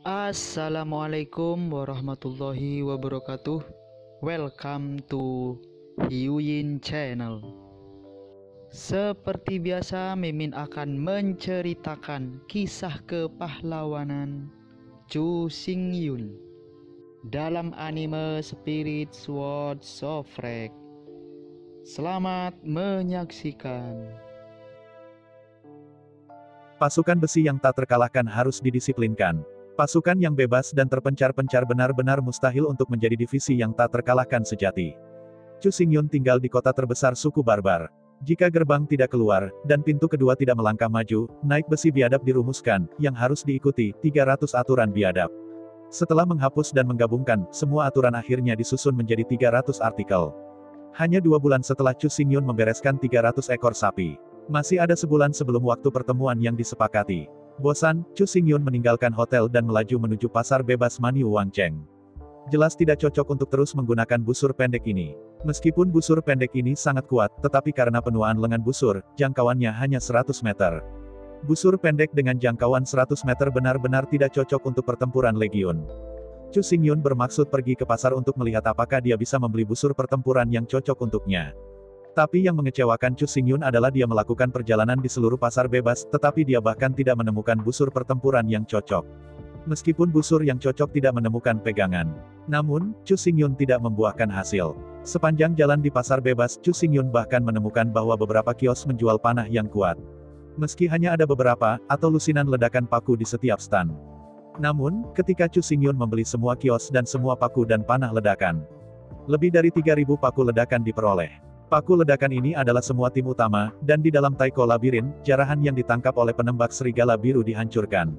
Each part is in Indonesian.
Assalamualaikum warahmatullahi wabarakatuh. Welcome to Hyuyin Channel. Seperti biasa, Mimin akan menceritakan kisah kepahlawanan Chu Xingyun dalam anime Spirit Sword Sofrek. Selamat menyaksikan. Pasukan besi yang tak terkalahkan harus didisiplinkan. Pasukan yang bebas dan terpencar-pencar benar-benar mustahil untuk menjadi divisi yang tak terkalahkan sejati. Chu Xingyun tinggal di kota terbesar suku barbar. Jika gerbang tidak keluar, dan pintu kedua tidak melangkah maju, naik besi biadab dirumuskan, yang harus diikuti, 300 aturan biadab. Setelah menghapus dan menggabungkan, semua aturan akhirnya disusun menjadi 300 artikel. Hanya 2 bulan setelah Chu Xingyun membereskan 300 ekor sapi. Masih ada sebulan sebelum waktu pertemuan yang disepakati. Bosan, Chu Xingyun meninggalkan hotel dan melaju menuju pasar bebas Maniu Wangcheng. Jelas tidak cocok untuk terus menggunakan busur pendek ini. Meskipun busur pendek ini sangat kuat, tetapi karena penuaan lengan busur, jangkauannya hanya 100 meter. Busur pendek dengan jangkauan 100 meter benar-benar tidak cocok untuk pertempuran legiun. Chu Xingyun bermaksud pergi ke pasar untuk melihat apakah dia bisa membeli busur pertempuran yang cocok untuknya. Tapi yang mengecewakan Chu Xingyun adalah dia melakukan perjalanan di seluruh pasar bebas, tetapi dia bahkan tidak menemukan busur pertempuran yang cocok. Meskipun busur yang cocok tidak menemukan pegangan. Namun, Chu Xingyun tidak membuahkan hasil. Sepanjang jalan di pasar bebas, Chu Xingyun bahkan menemukan bahwa beberapa kios menjual panah yang kuat. Meski hanya ada beberapa, atau lusinan ledakan paku di setiap stand. Namun, ketika Chu Xingyun membeli semua kios dan semua paku dan panah ledakan, lebih dari 3.000 paku ledakan diperoleh. Paku ledakan ini adalah semua tim utama, dan di dalam Taiko Labirin, jarahan yang ditangkap oleh penembak serigala biru dihancurkan.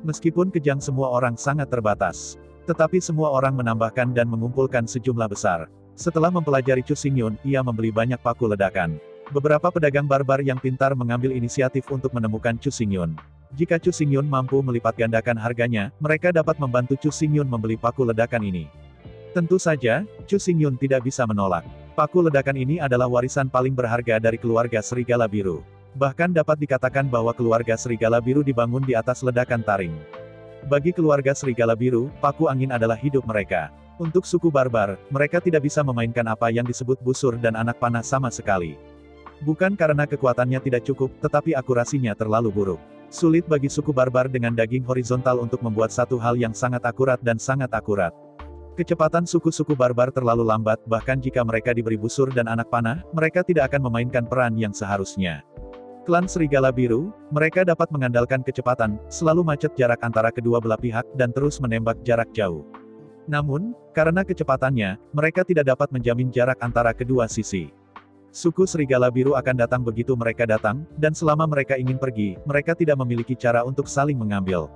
Meskipun kejang semua orang sangat terbatas. Tetapi semua orang menambahkan dan mengumpulkan sejumlah besar. Setelah mempelajari Chu Xingyun, ia membeli banyak paku ledakan. Beberapa pedagang barbar yang pintar mengambil inisiatif untuk menemukan Chu Xingyun. Jika Chu Xingyun mampu melipat gandakan harganya, mereka dapat membantu Chu Xingyun membeli paku ledakan ini. Tentu saja, Chu Xingyun tidak bisa menolak. Paku ledakan ini adalah warisan paling berharga dari keluarga Serigala Biru. Bahkan dapat dikatakan bahwa keluarga Serigala Biru dibangun di atas ledakan taring. Bagi keluarga Serigala Biru, paku angin adalah hidup mereka. Untuk suku barbar, mereka tidak bisa memainkan apa yang disebut busur dan anak panah sama sekali. Bukan karena kekuatannya tidak cukup, tetapi akurasinya terlalu buruk. Sulit bagi suku barbar dengan daging horizontal untuk membuat satu hal yang sangat akurat dan sangat akurat. Kecepatan suku-suku barbar terlalu lambat, bahkan jika mereka diberi busur dan anak panah, mereka tidak akan memainkan peran yang seharusnya. Klan Serigala Biru, mereka dapat mengandalkan kecepatan, selalu macet jarak antara kedua belah pihak, dan terus menembak jarak jauh. Namun, karena kecepatannya, mereka tidak dapat menjamin jarak antara kedua sisi. Suku Serigala Biru akan datang begitu mereka datang, dan selama mereka ingin pergi, mereka tidak memiliki cara untuk saling mengambil.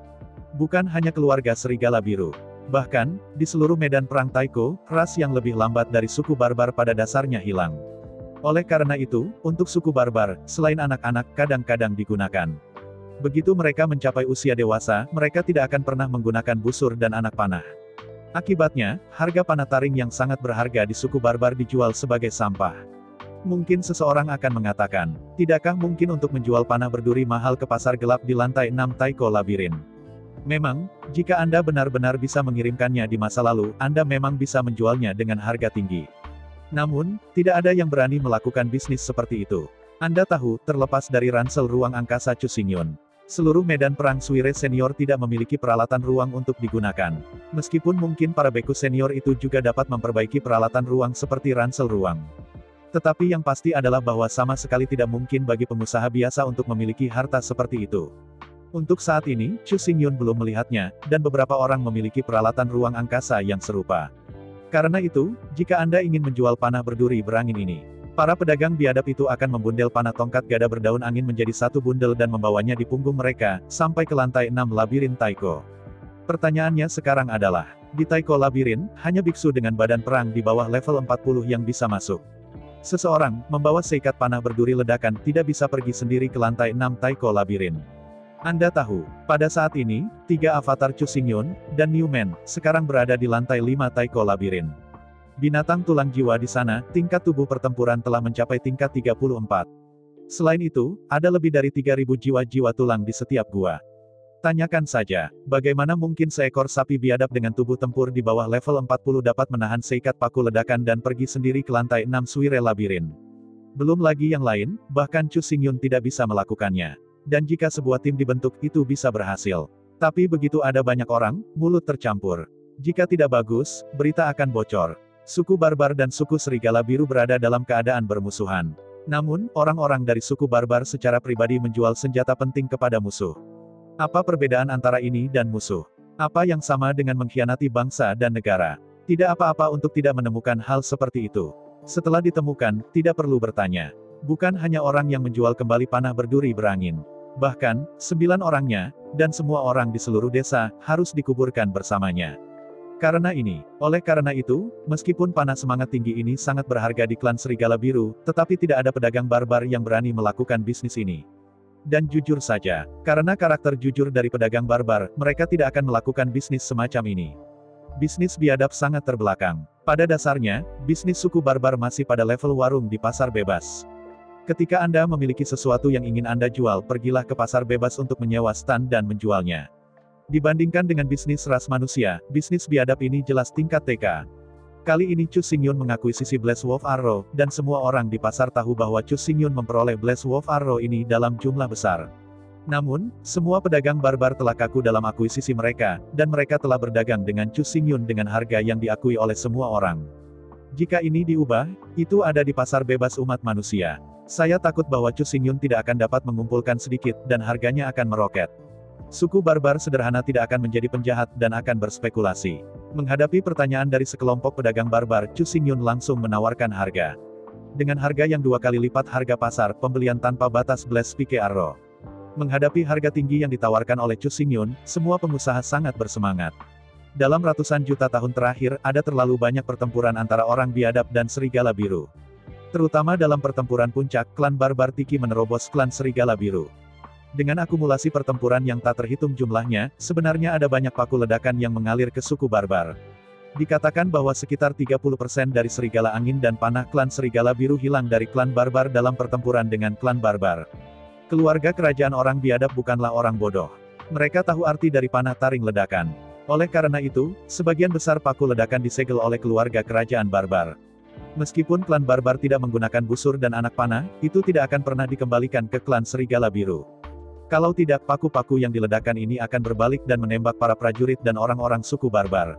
Bukan hanya keluarga Serigala Biru. Bahkan, di seluruh medan perang Taiko, ras yang lebih lambat dari suku barbar pada dasarnya hilang. Oleh karena itu, untuk suku barbar, selain anak-anak, kadang-kadang digunakan. Begitu mereka mencapai usia dewasa, mereka tidak akan pernah menggunakan busur dan anak panah. Akibatnya, harga panah taring yang sangat berharga di suku barbar dijual sebagai sampah. Mungkin seseorang akan mengatakan, tidakkah mungkin untuk menjual panah berduri mahal ke pasar gelap di lantai 6 Taiko Labirin? Memang, jika Anda benar-benar bisa mengirimkannya di masa lalu, Anda memang bisa menjualnya dengan harga tinggi. Namun, tidak ada yang berani melakukan bisnis seperti itu. Anda tahu, terlepas dari ransel ruang angkasa Chu Xingyun, seluruh medan perang Suire senior tidak memiliki peralatan ruang untuk digunakan. Meskipun mungkin para beku senior itu juga dapat memperbaiki peralatan ruang seperti ransel ruang. Tetapi yang pasti adalah bahwa sama sekali tidak mungkin bagi pengusaha biasa untuk memiliki harta seperti itu. Untuk saat ini, Chu Xingyun belum melihatnya, dan beberapa orang memiliki peralatan ruang angkasa yang serupa. Karena itu, jika Anda ingin menjual panah berduri berangin ini, para pedagang biadab itu akan membundel panah tongkat gada berdaun angin menjadi satu bundel dan membawanya di punggung mereka, sampai ke lantai 6 Labirin Taiko. Pertanyaannya sekarang adalah, di Taiko Labirin, hanya biksu dengan badan perang di bawah level 40 yang bisa masuk. Seseorang, membawa seikat panah berduri ledakan, tidak bisa pergi sendiri ke lantai 6 Taiko Labirin. Anda tahu, pada saat ini, 3 avatar Chu Xingyun, dan Newman, sekarang berada di lantai 5 Taiko Labirin. Binatang tulang jiwa di sana, tingkat tubuh pertempuran telah mencapai tingkat 34. Selain itu, ada lebih dari 3.000 jiwa-jiwa tulang di setiap gua. Tanyakan saja, bagaimana mungkin seekor sapi biadab dengan tubuh tempur di bawah level 40 dapat menahan seikat paku ledakan dan pergi sendiri ke lantai 6 Suire Labirin. Belum lagi yang lain, bahkan Chu Xingyun tidak bisa melakukannya. Dan jika sebuah tim dibentuk, itu bisa berhasil. Tapi begitu ada banyak orang, mulut tercampur. Jika tidak bagus, berita akan bocor. Suku barbar dan suku serigala biru berada dalam keadaan bermusuhan. Namun, orang-orang dari suku barbar secara pribadi menjual senjata penting kepada musuh. Apa perbedaan antara ini dan musuh? Apa yang sama dengan mengkhianati bangsa dan negara? Tidak apa-apa untuk tidak menemukan hal seperti itu. Setelah ditemukan, tidak perlu bertanya. Bukan hanya orang yang menjual kembali panah berduri berangin. Bahkan, 9 orangnya, dan semua orang di seluruh desa, harus dikuburkan bersamanya. Oleh karena itu, meskipun panah semangat tinggi ini sangat berharga di klan Serigala Biru, tetapi tidak ada pedagang barbar yang berani melakukan bisnis ini. Dan jujur saja, karena karakter jujur dari pedagang barbar, mereka tidak akan melakukan bisnis semacam ini. Bisnis biadab sangat terbelakang. Pada dasarnya, bisnis suku barbar masih pada level warung di pasar bebas. Ketika Anda memiliki sesuatu yang ingin Anda jual, pergilah ke pasar bebas untuk menyewa stand dan menjualnya. Dibandingkan dengan bisnis ras manusia, bisnis biadab ini jelas tingkat TK. Kali ini Chu Xingyun mengakuisisi Blaze Wolf Arrow, dan semua orang di pasar tahu bahwa Chu Xingyun memperoleh Blaze Wolf Arrow ini dalam jumlah besar. Namun, semua pedagang barbar telah kaku dalam akuisisi mereka, dan mereka telah berdagang dengan Chu Xingyun dengan harga yang diakui oleh semua orang. Jika ini diubah, itu ada di pasar bebas umat manusia. Saya takut bahwa Chu Xingyun tidak akan dapat mengumpulkan sedikit, dan harganya akan meroket. Suku barbar sederhana tidak akan menjadi penjahat dan akan berspekulasi. Menghadapi pertanyaan dari sekelompok pedagang barbar, Chu Xingyun langsung menawarkan harga. Dengan harga yang 2 kali lipat harga pasar, pembelian tanpa batas Blaze Pike Arrow. Menghadapi harga tinggi yang ditawarkan oleh Chu Xingyun, semua pengusaha sangat bersemangat. Dalam ratusan juta tahun terakhir, ada terlalu banyak pertempuran antara orang biadab dan serigala biru. Terutama dalam pertempuran puncak, klan barbar Tiki menerobos klan serigala biru. Dengan akumulasi pertempuran yang tak terhitung jumlahnya, sebenarnya ada banyak paku ledakan yang mengalir ke suku barbar. Dikatakan bahwa sekitar 30% dari serigala angin dan panah klan serigala biru hilang dari klan barbar dalam pertempuran dengan klan barbar. Keluarga kerajaan orang biadab bukanlah orang bodoh. Mereka tahu arti dari panah taring ledakan. Oleh karena itu, sebagian besar paku ledakan disegel oleh keluarga kerajaan barbar. Meskipun klan barbar tidak menggunakan busur dan anak panah, itu tidak akan pernah dikembalikan ke klan serigala biru. Kalau tidak, paku-paku yang diledakkan ini akan berbalik dan menembak para prajurit dan orang-orang suku barbar.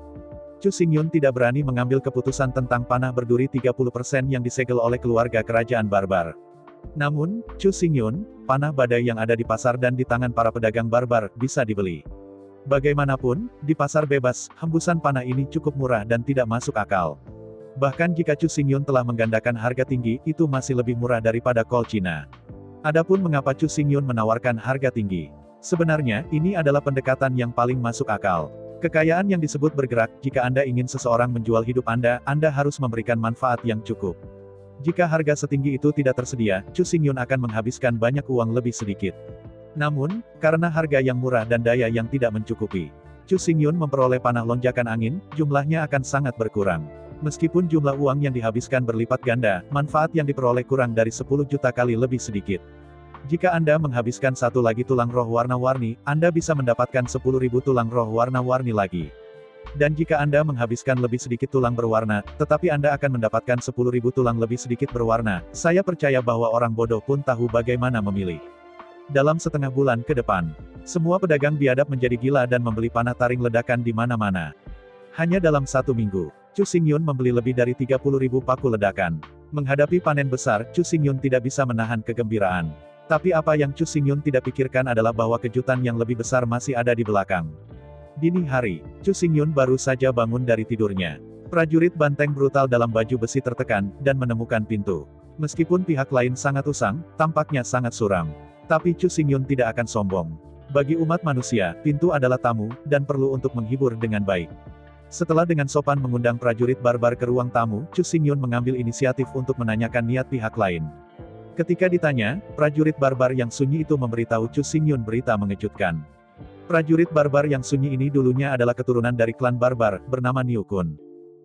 Chu Xingyun tidak berani mengambil keputusan tentang panah berduri 30% yang disegel oleh keluarga kerajaan barbar. Namun, Chu Xingyun, panah badai yang ada di pasar dan di tangan para pedagang barbar, bisa dibeli. Bagaimanapun, di pasar bebas, hembusan panah ini cukup murah dan tidak masuk akal. Bahkan jika Chu Xingyun telah menggandakan harga tinggi, itu masih lebih murah daripada kol Cina. Adapun mengapa Chu Xingyun menawarkan harga tinggi? Sebenarnya, ini adalah pendekatan yang paling masuk akal. Kekayaan yang disebut bergerak, jika Anda ingin seseorang menjual hidup Anda harus memberikan manfaat yang cukup. Jika harga setinggi itu tidak tersedia, Chu Xingyun akan menghabiskan banyak uang lebih sedikit. Namun, karena harga yang murah dan daya yang tidak mencukupi, Chu Xingyun memperoleh panah lonjakan angin, jumlahnya akan sangat berkurang. Meskipun jumlah uang yang dihabiskan berlipat ganda, manfaat yang diperoleh kurang dari 10 juta kali lebih sedikit. Jika Anda menghabiskan satu lagi tulang roh warna-warni, Anda bisa mendapatkan 10.000 tulang roh warna-warni lagi. Dan jika Anda menghabiskan lebih sedikit tulang berwarna, tetapi Anda akan mendapatkan 10.000 tulang lebih sedikit berwarna, saya percaya bahwa orang bodoh pun tahu bagaimana memilih. Dalam setengah bulan ke depan, semua pedagang biadab menjadi gila dan membeli panah taring ledakan di mana-mana. Hanya dalam 1 minggu, Chu Xingyun membeli lebih dari 30.000 paku ledakan. Menghadapi panen besar, Chu Xingyun tidak bisa menahan kegembiraan. Tapi apa yang Chu Xingyun tidak pikirkan adalah bahwa kejutan yang lebih besar masih ada di belakang. Dini hari, Chu Xingyun baru saja bangun dari tidurnya. Prajurit banteng brutal dalam baju besi tertekan, dan menemukan pintu. Meskipun pihak lain sangat usang, tampaknya sangat suram. Tapi Chu Xingyun tidak akan sombong. Bagi umat manusia, pintu adalah tamu, dan perlu untuk menghibur dengan baik. Setelah dengan sopan mengundang prajurit barbar ke ruang tamu, Chu Xingyun mengambil inisiatif untuk menanyakan niat pihak lain. Ketika ditanya, prajurit barbar yang sunyi itu memberitahu Chu Xingyun berita mengejutkan. Prajurit barbar yang sunyi ini dulunya adalah keturunan dari klan barbar, bernama Niu Kun.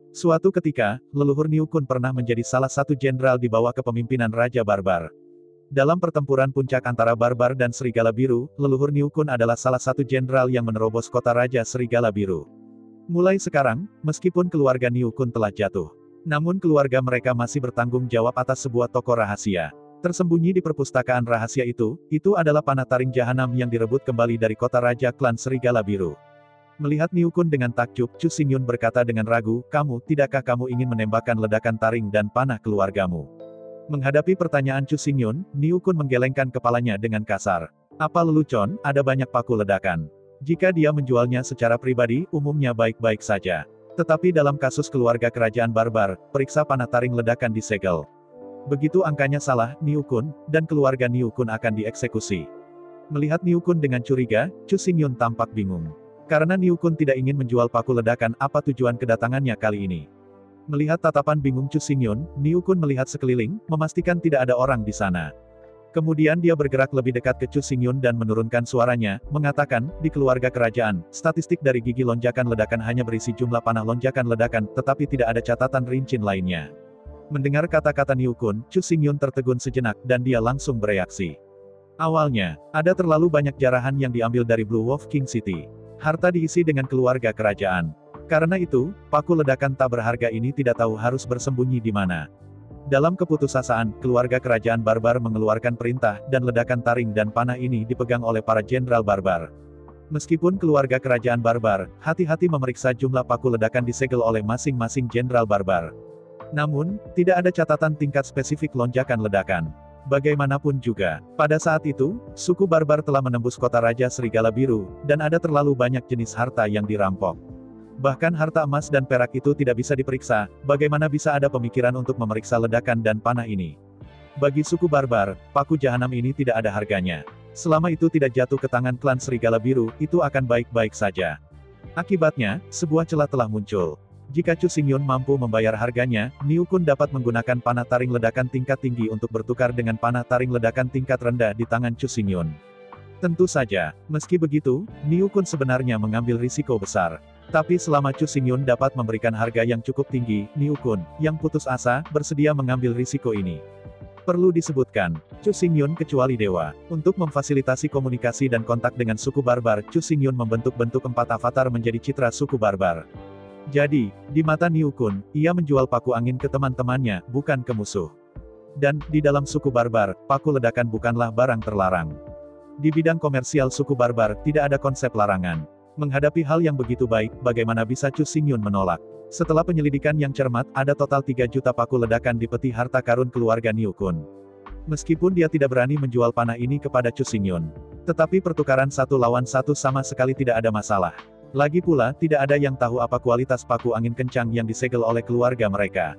Suatu ketika, leluhur Niu Kun pernah menjadi salah satu jenderal di bawah kepemimpinan Raja Barbar. Dalam pertempuran puncak antara Barbar dan Serigala Biru, leluhur Niu Kun adalah salah satu jenderal yang menerobos kota Raja Serigala Biru. Mulai sekarang, meskipun keluarga Niu Kun telah jatuh, namun keluarga mereka masih bertanggung jawab atas sebuah toko rahasia. Tersembunyi di perpustakaan rahasia itu adalah panah taring jahanam yang direbut kembali dari kota Raja Klan Serigala Biru. Melihat Niu Kun dengan takjub, Chu Xingyun berkata dengan ragu, tidakkah kamu ingin menembakkan ledakan taring dan panah keluargamu? Menghadapi pertanyaan Chu Xingyun, Niu Kun menggelengkan kepalanya dengan kasar. Apa lelucon, ada banyak paku ledakan. Jika dia menjualnya secara pribadi, umumnya baik-baik saja. Tetapi dalam kasus keluarga kerajaan Barbar, periksa panah taring ledakan disegel. Begitu angkanya salah, Niu Kun dan keluarga Niu Kun akan dieksekusi. Melihat Niu Kun dengan curiga, Chu Xingyun tampak bingung. Karena Niu Kun tidak ingin menjual paku ledakan, apa tujuan kedatangannya kali ini? Melihat tatapan bingung Chu Xingyun, Niu Kun melihat sekeliling, memastikan tidak ada orang di sana. Kemudian dia bergerak lebih dekat ke Chu Xingyun dan menurunkan suaranya, mengatakan, di keluarga kerajaan, statistik dari gigi lonjakan ledakan hanya berisi jumlah panah lonjakan ledakan, tetapi tidak ada catatan rinci lainnya. Mendengar kata-kata Niu Kun, Chu Xingyun tertegun sejenak, dan dia langsung bereaksi. Awalnya, ada terlalu banyak jarahan yang diambil dari Blue Wolf King City. Harta diisi dengan keluarga kerajaan. Karena itu, paku ledakan tak berharga ini tidak tahu harus bersembunyi di mana. Dalam keputusasaan, keluarga kerajaan Barbar mengeluarkan perintah, dan ledakan taring dan panah ini dipegang oleh para jenderal Barbar. Meskipun keluarga kerajaan Barbar, hati-hati memeriksa jumlah paku ledakan disegel oleh masing-masing jenderal Barbar. Namun, tidak ada catatan tingkat spesifik lonjakan ledakan. Bagaimanapun juga, pada saat itu, suku Barbar telah menembus kota Raja Serigala Biru, dan ada terlalu banyak jenis harta yang dirampok. Bahkan harta emas dan perak itu tidak bisa diperiksa, bagaimana bisa ada pemikiran untuk memeriksa ledakan dan panah ini? Bagi suku Barbar, paku jahanam ini tidak ada harganya. Selama itu tidak jatuh ke tangan klan Serigala Biru, itu akan baik-baik saja. Akibatnya, sebuah celah telah muncul. Jika Chu Xingyun mampu membayar harganya, Niu Kun dapat menggunakan panah taring ledakan tingkat tinggi untuk bertukar dengan panah taring ledakan tingkat rendah di tangan Chu Xingyun. Tentu saja, meski begitu, Niu Kun sebenarnya mengambil risiko besar. Tapi selama Chu Xingyun dapat memberikan harga yang cukup tinggi, Niu Kun, yang putus asa, bersedia mengambil risiko ini. Perlu disebutkan, Chu Xingyun kecuali dewa. Untuk memfasilitasi komunikasi dan kontak dengan suku Barbar, Chu Xingyun membentuk-bentuk 4 avatar menjadi citra suku Barbar. Jadi, di mata Niu Kun, ia menjual paku angin ke teman-temannya, bukan ke musuh. Dan, di dalam suku Barbar, paku ledakan bukanlah barang terlarang. Di bidang komersial suku Barbar, tidak ada konsep larangan. Menghadapi hal yang begitu baik, bagaimana bisa Chu Xingyun menolak? Setelah penyelidikan yang cermat, ada total 3 juta paku ledakan di peti harta karun keluarga Niu Kun. Meskipun dia tidak berani menjual panah ini kepada Chu Xingyun. Tetapi pertukaran 1 lawan 1 sama sekali tidak ada masalah. Lagi pula, tidak ada yang tahu apa kualitas paku angin kencang yang disegel oleh keluarga mereka.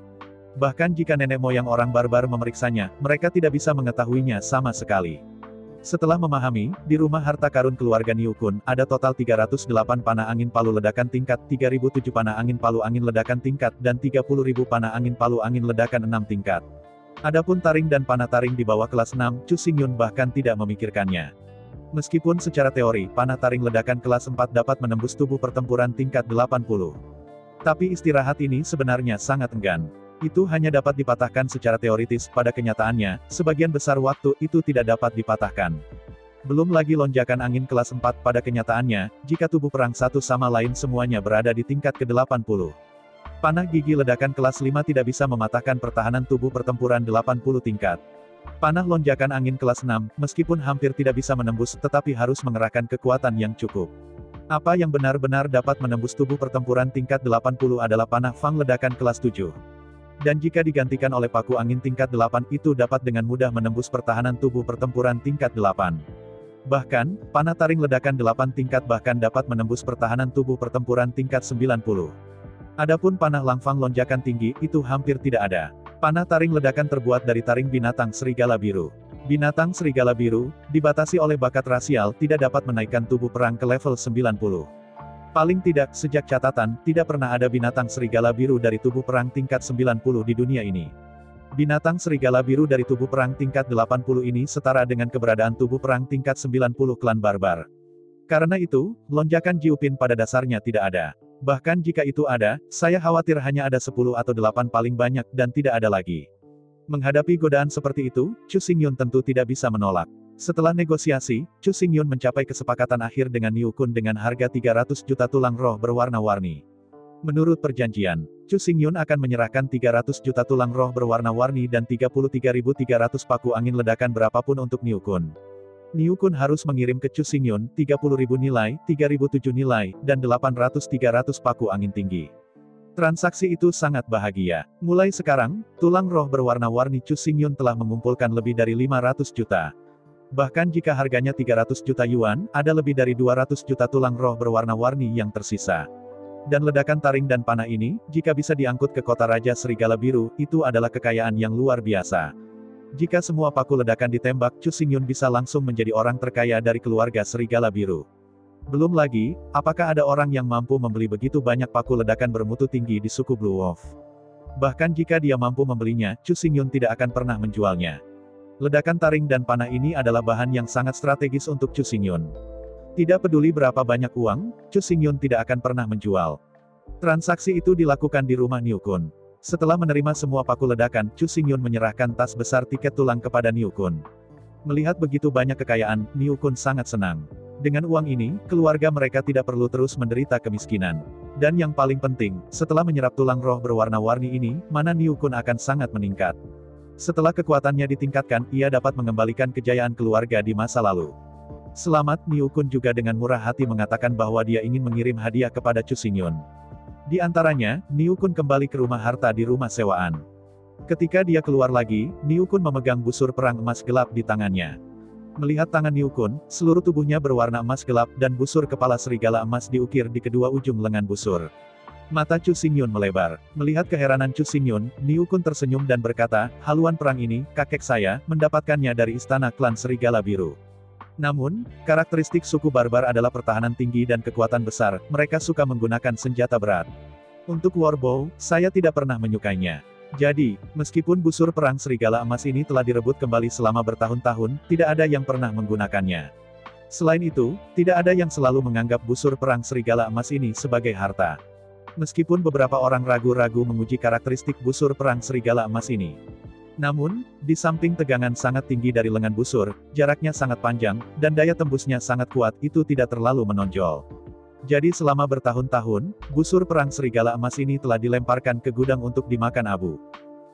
Bahkan jika nenek moyang orang Barbar memeriksanya, mereka tidak bisa mengetahuinya sama sekali. Setelah memahami, di rumah harta karun keluarga Niu Kun, ada total 308 panah angin palu ledakan tingkat, 3007 panah angin palu angin ledakan tingkat, dan 30.000 panah angin palu angin ledakan 6 tingkat. Adapun taring dan panah taring di bawah kelas 6, Chu Xingyun bahkan tidak memikirkannya. Meskipun secara teori, panah taring ledakan kelas 4 dapat menembus tubuh pertempuran tingkat 80. Tapi istirahat ini sebenarnya sangat enggan. Itu hanya dapat dipatahkan secara teoritis, pada kenyataannya, sebagian besar waktu itu tidak dapat dipatahkan. Belum lagi lonjakan angin kelas 4 pada kenyataannya, jika tubuh perang satu sama lain semuanya berada di tingkat ke-80. Panah gigi ledakan kelas 5 tidak bisa mematahkan pertahanan tubuh pertempuran 80 tingkat. Panah lonjakan angin kelas 6, meskipun hampir tidak bisa menembus, tetapi harus mengerahkan kekuatan yang cukup. Apa yang benar-benar dapat menembus tubuh pertempuran tingkat 80 adalah panah fang ledakan kelas 7. Dan jika digantikan oleh paku angin tingkat 8, itu dapat dengan mudah menembus pertahanan tubuh pertempuran tingkat 8. Bahkan, panah taring ledakan 8 tingkat bahkan dapat menembus pertahanan tubuh pertempuran tingkat 90. Adapun panah langfang lonjakan tinggi, itu hampir tidak ada. Panah taring ledakan terbuat dari taring binatang serigala biru. Binatang serigala biru, dibatasi oleh bakat rasial, tidak dapat menaikkan tubuh perang ke level 90. Paling tidak, sejak catatan, tidak pernah ada binatang serigala biru dari tubuh perang tingkat 90 di dunia ini. Binatang serigala biru dari tubuh perang tingkat 80 ini setara dengan keberadaan tubuh perang tingkat 90 klan barbar. Karena itu, lonjakan Jiupin pada dasarnya tidak ada. Bahkan jika itu ada, saya khawatir hanya ada 10 atau 8 paling banyak, dan tidak ada lagi. Menghadapi godaan seperti itu, Chu Xingyun tentu tidak bisa menolak. Setelah negosiasi, Chu Xingyun mencapai kesepakatan akhir dengan Niu Kun dengan harga 300 juta tulang roh berwarna-warni. Menurut perjanjian, Chu Xingyun akan menyerahkan 300 juta tulang roh berwarna-warni dan 33.300 paku angin ledakan berapapun untuk Niu Kun. Niu Kun harus mengirim ke Chu Xingyun 30.000 nilai, 3.007 nilai, dan 300 paku angin tinggi. Transaksi itu sangat bahagia. Mulai sekarang, tulang roh berwarna-warni Chu Xingyun telah mengumpulkan lebih dari 500 juta. Bahkan jika harganya 300 juta yuan, ada lebih dari 200 juta tulang roh berwarna-warni yang tersisa. Dan ledakan taring dan panah ini, jika bisa diangkut ke kota Raja Serigala Biru, itu adalah kekayaan yang luar biasa. Jika semua paku ledakan ditembak, Chu Xingyun bisa langsung menjadi orang terkaya dari keluarga Serigala Biru. Belum lagi, apakah ada orang yang mampu membeli begitu banyak paku ledakan bermutu tinggi di suku Blue Wolf? Bahkan jika dia mampu membelinya, Chu Xingyun tidak akan pernah menjualnya. Ledakan taring dan panah ini adalah bahan yang sangat strategis untuk Chu Xingyun. Tidak peduli berapa banyak uang, Chu Xingyun tidak akan pernah menjual. Transaksi itu dilakukan di rumah Niu Kun. Setelah menerima semua paku ledakan, Chu Xingyun menyerahkan tas besar tiket tulang kepada Niu Kun. Melihat begitu banyak kekayaan, Niu Kun sangat senang. Dengan uang ini, keluarga mereka tidak perlu terus menderita kemiskinan. Dan yang paling penting, setelah menyerap tulang roh berwarna-warni ini, mana Niu Kun akan sangat meningkat. Setelah kekuatannya ditingkatkan, ia dapat mengembalikan kejayaan keluarga di masa lalu. Selamat, Niu Kun juga dengan murah hati mengatakan bahwa dia ingin mengirim hadiah kepada Chu Xingyun. Di antaranya, Niu Kun kembali ke rumah harta di rumah sewaan. Ketika dia keluar lagi, Niu Kun memegang busur perang emas gelap di tangannya. Melihat tangan Niu Kun, seluruh tubuhnya berwarna emas gelap dan busur kepala serigala emas diukir di kedua ujung lengan busur. Mata Chu Xingyun melebar. Melihat keheranan Chu Xingyun, Niu Kun tersenyum dan berkata, haluan perang ini, kakek saya, mendapatkannya dari istana klan Serigala Biru. Namun, karakteristik suku barbar adalah pertahanan tinggi dan kekuatan besar, mereka suka menggunakan senjata berat. Untuk warbow, saya tidak pernah menyukainya. Jadi, meskipun busur perang serigala emas ini telah direbut kembali selama bertahun-tahun, tidak ada yang pernah menggunakannya. Selain itu, tidak ada yang selalu menganggap busur perang serigala emas ini sebagai harta. Meskipun beberapa orang ragu-ragu menguji karakteristik busur perang serigala emas ini. Namun, di samping tegangan sangat tinggi dari lengan busur, jaraknya sangat panjang, dan daya tembusnya sangat kuat, itu tidak terlalu menonjol. Jadi selama bertahun-tahun, busur perang serigala emas ini telah dilemparkan ke gudang untuk dimakan abu.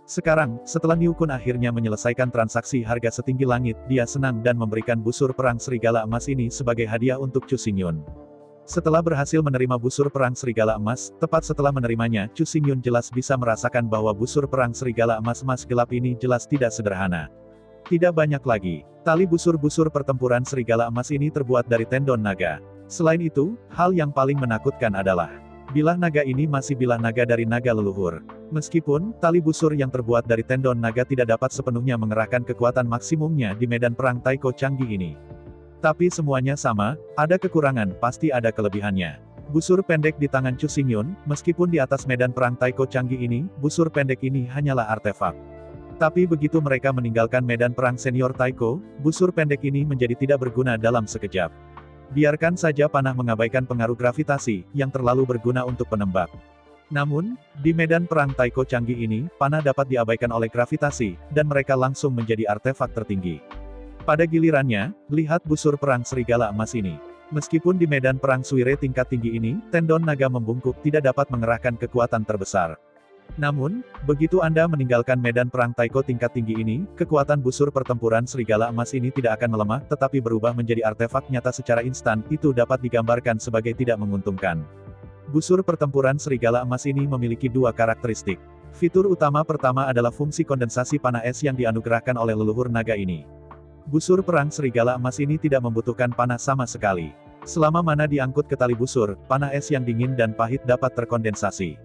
Sekarang, setelah Niu Kun akhirnya menyelesaikan transaksi harga setinggi langit, dia senang dan memberikan busur perang serigala emas ini sebagai hadiah untuk Chu Xingyun. Setelah berhasil menerima busur perang serigala emas, tepat setelah menerimanya, Chu Xingyun jelas bisa merasakan bahwa busur perang serigala emas gelap ini jelas tidak sederhana. Tidak banyak lagi. Tali busur-busur pertempuran serigala emas ini terbuat dari tendon naga. Selain itu, hal yang paling menakutkan adalah bilah naga ini masih bilah naga dari naga leluhur. Meskipun tali busur yang terbuat dari tendon naga tidak dapat sepenuhnya mengerahkan kekuatan maksimumnya di medan perang taiko canggih ini. Tapi semuanya sama, ada kekurangan, pasti ada kelebihannya. Busur pendek di tangan Chu Xingyun, meskipun di atas medan perang taiko canggih ini, busur pendek ini hanyalah artefak. Tapi begitu mereka meninggalkan medan perang senior taiko, busur pendek ini menjadi tidak berguna dalam sekejap. Biarkan saja panah mengabaikan pengaruh gravitasi, yang terlalu berguna untuk penembak. Namun, di medan perang taiko canggih ini, panah dapat diabaikan oleh gravitasi, dan mereka langsung menjadi artefak tertinggi. Pada gilirannya, lihat busur perang serigala emas ini. Meskipun di medan perang suire tingkat tinggi ini, tendon naga membungkuk tidak dapat mengerahkan kekuatan terbesar. Namun, begitu Anda meninggalkan medan perang taiko tingkat tinggi ini, kekuatan busur pertempuran serigala emas ini tidak akan melemah, tetapi berubah menjadi artefak nyata secara instan, itu dapat digambarkan sebagai tidak menguntungkan. Busur pertempuran serigala emas ini memiliki dua karakteristik. Fitur utama pertama adalah fungsi kondensasi panah es yang dianugerahkan oleh leluhur naga ini. Busur perang serigala emas ini tidak membutuhkan panah sama sekali. Selama mana diangkut ke tali busur, panah es yang dingin dan pahit dapat terkondensasi.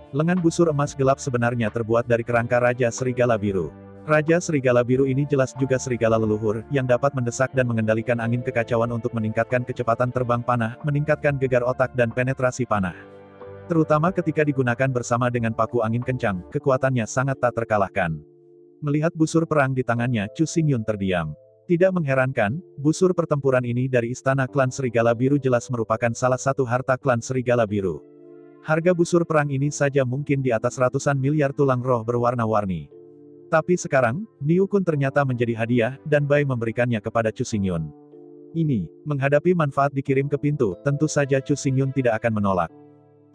Lengan busur emas gelap sebenarnya terbuat dari kerangka Raja Serigala Biru. Raja Serigala Biru ini jelas juga serigala leluhur, yang dapat mendesak dan mengendalikan angin kekacauan untuk meningkatkan kecepatan terbang panah, meningkatkan gegar otak dan penetrasi panah. Terutama ketika digunakan bersama dengan paku angin kencang, kekuatannya sangat tak terkalahkan. Melihat busur perang di tangannya, Chu Xingyun terdiam. Tidak mengherankan, busur pertempuran ini dari istana klan Serigala Biru jelas merupakan salah satu harta klan Serigala Biru. Harga busur perang ini saja mungkin di atas ratusan miliar tulang roh berwarna-warni. Tapi sekarang, Niu Kun ternyata menjadi hadiah, dan Bai memberikannya kepada Chu Xingyun. Ini, menghadapi manfaat dikirim ke pintu, tentu saja Chu Xingyun tidak akan menolak.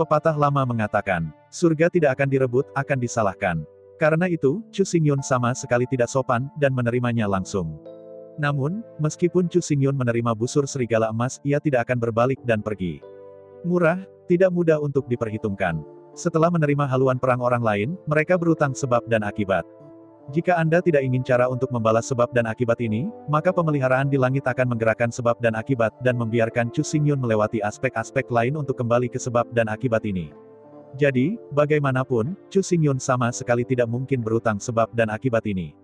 Pepatah lama mengatakan, surga tidak akan direbut, akan disalahkan. Karena itu, Chu Xingyun sama sekali tidak sopan, dan menerimanya langsung. Namun, meskipun Chu Xingyun menerima busur serigala emas, ia tidak akan berbalik dan pergi. Murah, tidak mudah untuk diperhitungkan. Setelah menerima haluan perang orang lain, mereka berutang sebab dan akibat. Jika Anda tidak ingin cara untuk membalas sebab dan akibat ini, maka pemeliharaan di langit akan menggerakkan sebab dan akibat, dan membiarkan Chu Xingyun melewati aspek-aspek lain untuk kembali ke sebab dan akibat ini. Jadi, bagaimanapun, Chu Xingyun sama sekali tidak mungkin berutang sebab dan akibat ini.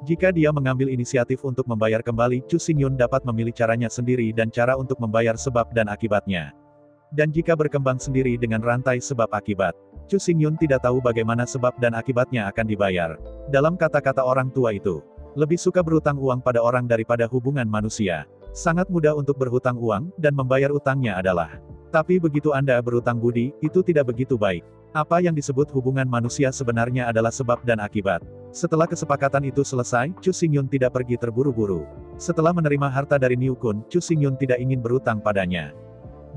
Jika dia mengambil inisiatif untuk membayar kembali, Chu Xingyun dapat memilih caranya sendiri dan cara untuk membayar sebab dan akibatnya. Dan jika berkembang sendiri dengan rantai sebab akibat, Chu Xingyun tidak tahu bagaimana sebab dan akibatnya akan dibayar. Dalam kata-kata orang tua itu, lebih suka berutang uang pada orang daripada hubungan manusia. Sangat mudah untuk berhutang uang, dan membayar utangnya adalah. Tapi begitu Anda berutang budi, itu tidak begitu baik. Apa yang disebut hubungan manusia sebenarnya adalah sebab dan akibat. Setelah kesepakatan itu selesai, Chu Xingyun tidak pergi terburu-buru. Setelah menerima harta dari Niu Kun, Chu Xingyun tidak ingin berutang padanya.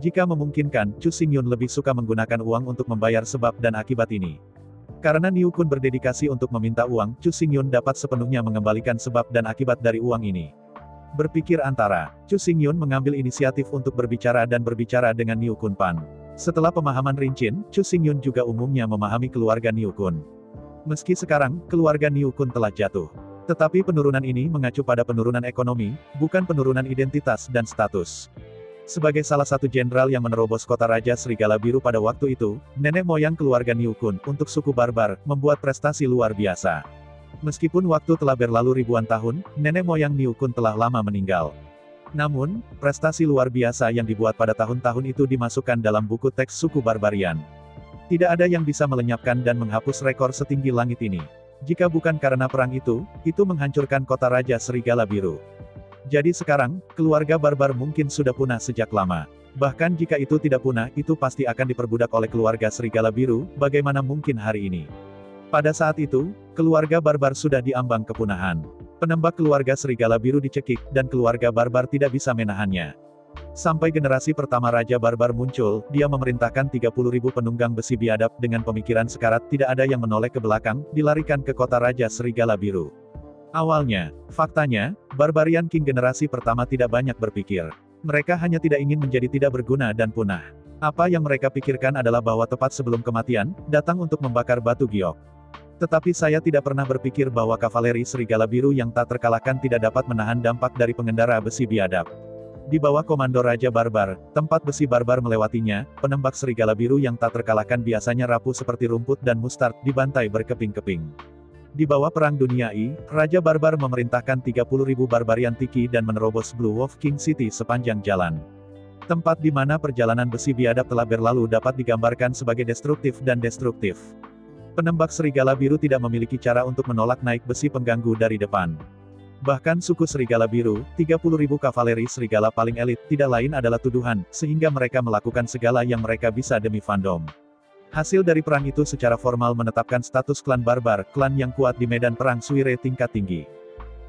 Jika memungkinkan, Chu Xingyun lebih suka menggunakan uang untuk membayar sebab dan akibat ini. Karena Niu Kun berdedikasi untuk meminta uang, Chu Xingyun dapat sepenuhnya mengembalikan sebab dan akibat dari uang ini. Berpikir antara, Chu Xingyun mengambil inisiatif untuk berbicara dengan Niu Kun Pan. Setelah pemahaman Rincin, Chu Xingyun juga umumnya memahami keluarga Niu Kun. Meski sekarang, keluarga Niu Kun telah jatuh. Tetapi penurunan ini mengacu pada penurunan ekonomi, bukan penurunan identitas dan status. Sebagai salah satu jenderal yang menerobos kota Raja Serigala Biru pada waktu itu, nenek moyang keluarga Niu Kun, untuk suku barbar, membuat prestasi luar biasa. Meskipun waktu telah berlalu ribuan tahun, nenek moyang Niu Kun telah lama meninggal. Namun, prestasi luar biasa yang dibuat pada tahun-tahun itu dimasukkan dalam buku teks suku barbarian. Tidak ada yang bisa melenyapkan dan menghapus rekor setinggi langit ini. Jika bukan karena perang itu menghancurkan kota Raja Serigala Biru. Jadi sekarang, keluarga barbar mungkin sudah punah sejak lama. Bahkan jika itu tidak punah, itu pasti akan diperbudak oleh keluarga Serigala Biru, bagaimana mungkin hari ini. Pada saat itu, keluarga barbar sudah diambang kepunahan. Penembak keluarga Serigala Biru dicekik, dan keluarga barbar tidak bisa menahannya. Sampai generasi pertama Raja Barbar muncul, dia memerintahkan 30.000 penunggang besi biadab dengan pemikiran sekarat, tidak ada yang menoleh ke belakang, dilarikan ke kota Raja Serigala Biru. Awalnya, faktanya, Barbarian King generasi pertama tidak banyak berpikir. Mereka hanya tidak ingin menjadi tidak berguna dan punah. Apa yang mereka pikirkan adalah bahwa tepat sebelum kematian, datang untuk membakar batu giok. Tetapi saya tidak pernah berpikir bahwa kavaleri Serigala Biru yang tak terkalahkan tidak dapat menahan dampak dari pengendara besi biadab. Di bawah komando Raja Barbar, tempat besi barbar melewatinya, penembak Serigala Biru yang tak terkalahkan biasanya rapuh seperti rumput dan mustard, dibantai berkeping-keping. Di bawah Perang Dunia I, Raja Barbar memerintahkan 30.000 Barbarian Tiki dan menerobos Blue Wolf King City sepanjang jalan. Tempat di mana perjalanan besi biadab telah berlalu dapat digambarkan sebagai destruktif dan destruktif. Penembak Serigala Biru tidak memiliki cara untuk menolak naik besi pengganggu dari depan. Bahkan suku Serigala Biru, 30.000 kavaleri serigala paling elit, tidak lain adalah tuduhan, sehingga mereka melakukan segala yang mereka bisa demi fandom. Hasil dari perang itu secara formal menetapkan status klan barbar, klan yang kuat di medan perang Suire tingkat tinggi.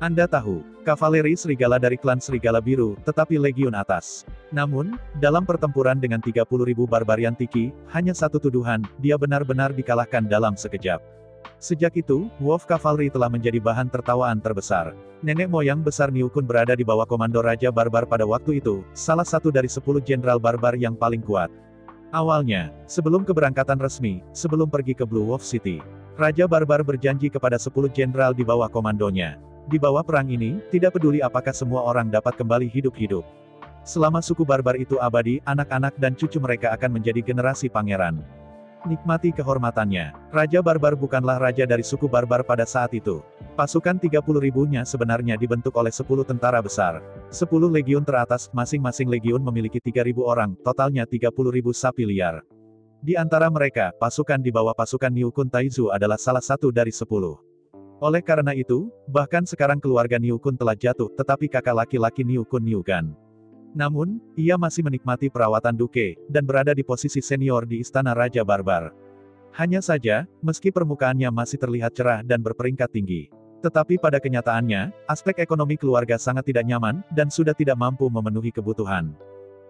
Anda tahu, kavaleri serigala dari klan Serigala Biru, tetapi legiun atas. Namun, dalam pertempuran dengan 30.000 Barbarian Tiki, hanya satu tuduhan, dia benar-benar dikalahkan dalam sekejap. Sejak itu, Wolf Cavalry telah menjadi bahan tertawaan terbesar. Nenek moyang besar Niu Kun berada di bawah komando Raja Barbar pada waktu itu, salah satu dari 10 jenderal barbar yang paling kuat. Awalnya, sebelum keberangkatan resmi, sebelum pergi ke Blue Wolf City, Raja Barbar berjanji kepada 10 jenderal di bawah komandonya. Di bawah perang ini, tidak peduli apakah semua orang dapat kembali hidup-hidup. Selama suku barbar itu abadi, anak-anak dan cucu mereka akan menjadi generasi pangeran. Nikmati kehormatannya. Raja Barbar bukanlah raja dari suku barbar pada saat itu. Pasukan 30.000-nya sebenarnya dibentuk oleh 10 tentara besar. 10 legiun teratas, masing-masing legiun memiliki 3.000 orang, totalnya 30.000 sapi liar. Di antara mereka, pasukan di bawah pasukan Niu Kun Taizu adalah salah satu dari 10. Oleh karena itu, bahkan sekarang keluarga Niu Kun telah jatuh, tetapi kakak laki-laki Niu Kun Niu Gan. Namun, ia masih menikmati perawatan duke, dan berada di posisi senior di Istana Raja Barbar. Hanya saja, meski permukaannya masih terlihat cerah dan berperingkat tinggi, tetapi pada kenyataannya, aspek ekonomi keluarga sangat tidak nyaman, dan sudah tidak mampu memenuhi kebutuhan.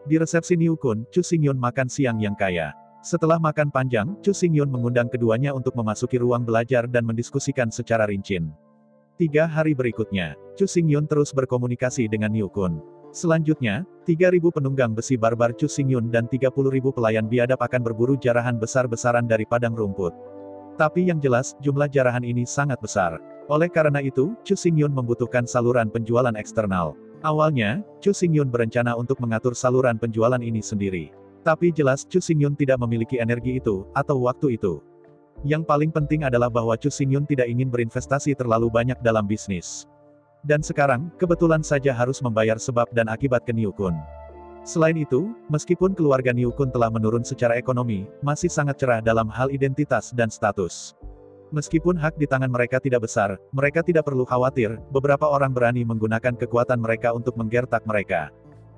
Di resepsi Niu-kun, Chu Xingyun makan siang yang kaya. Setelah makan panjang, Chu Xingyun mengundang keduanya untuk memasuki ruang belajar dan mendiskusikan secara rinci. 3 hari berikutnya, Chu Xingyun terus berkomunikasi dengan Niu-kun. Selanjutnya, 3.000 penunggang besi barbar Chu Xingyun dan 30.000 pelayan biadab akan berburu jarahan besar-besaran dari padang rumput. Tapi yang jelas, jumlah jarahan ini sangat besar. Oleh karena itu, Chu Xingyun membutuhkan saluran penjualan eksternal. Awalnya, Chu Xingyun berencana untuk mengatur saluran penjualan ini sendiri. Tapi jelas Chu Xingyun tidak memiliki energi itu, atau waktu itu. Yang paling penting adalah bahwa Chu Xingyun tidak ingin berinvestasi terlalu banyak dalam bisnis. Dan sekarang, kebetulan saja harus membayar sebab dan akibat ke Niu-kun. Selain itu, meskipun keluarga Niu-kun telah menurun secara ekonomi, masih sangat cerah dalam hal identitas dan status. Meskipun hak di tangan mereka tidak besar, mereka tidak perlu khawatir, beberapa orang berani menggunakan kekuatan mereka untuk menggertak mereka.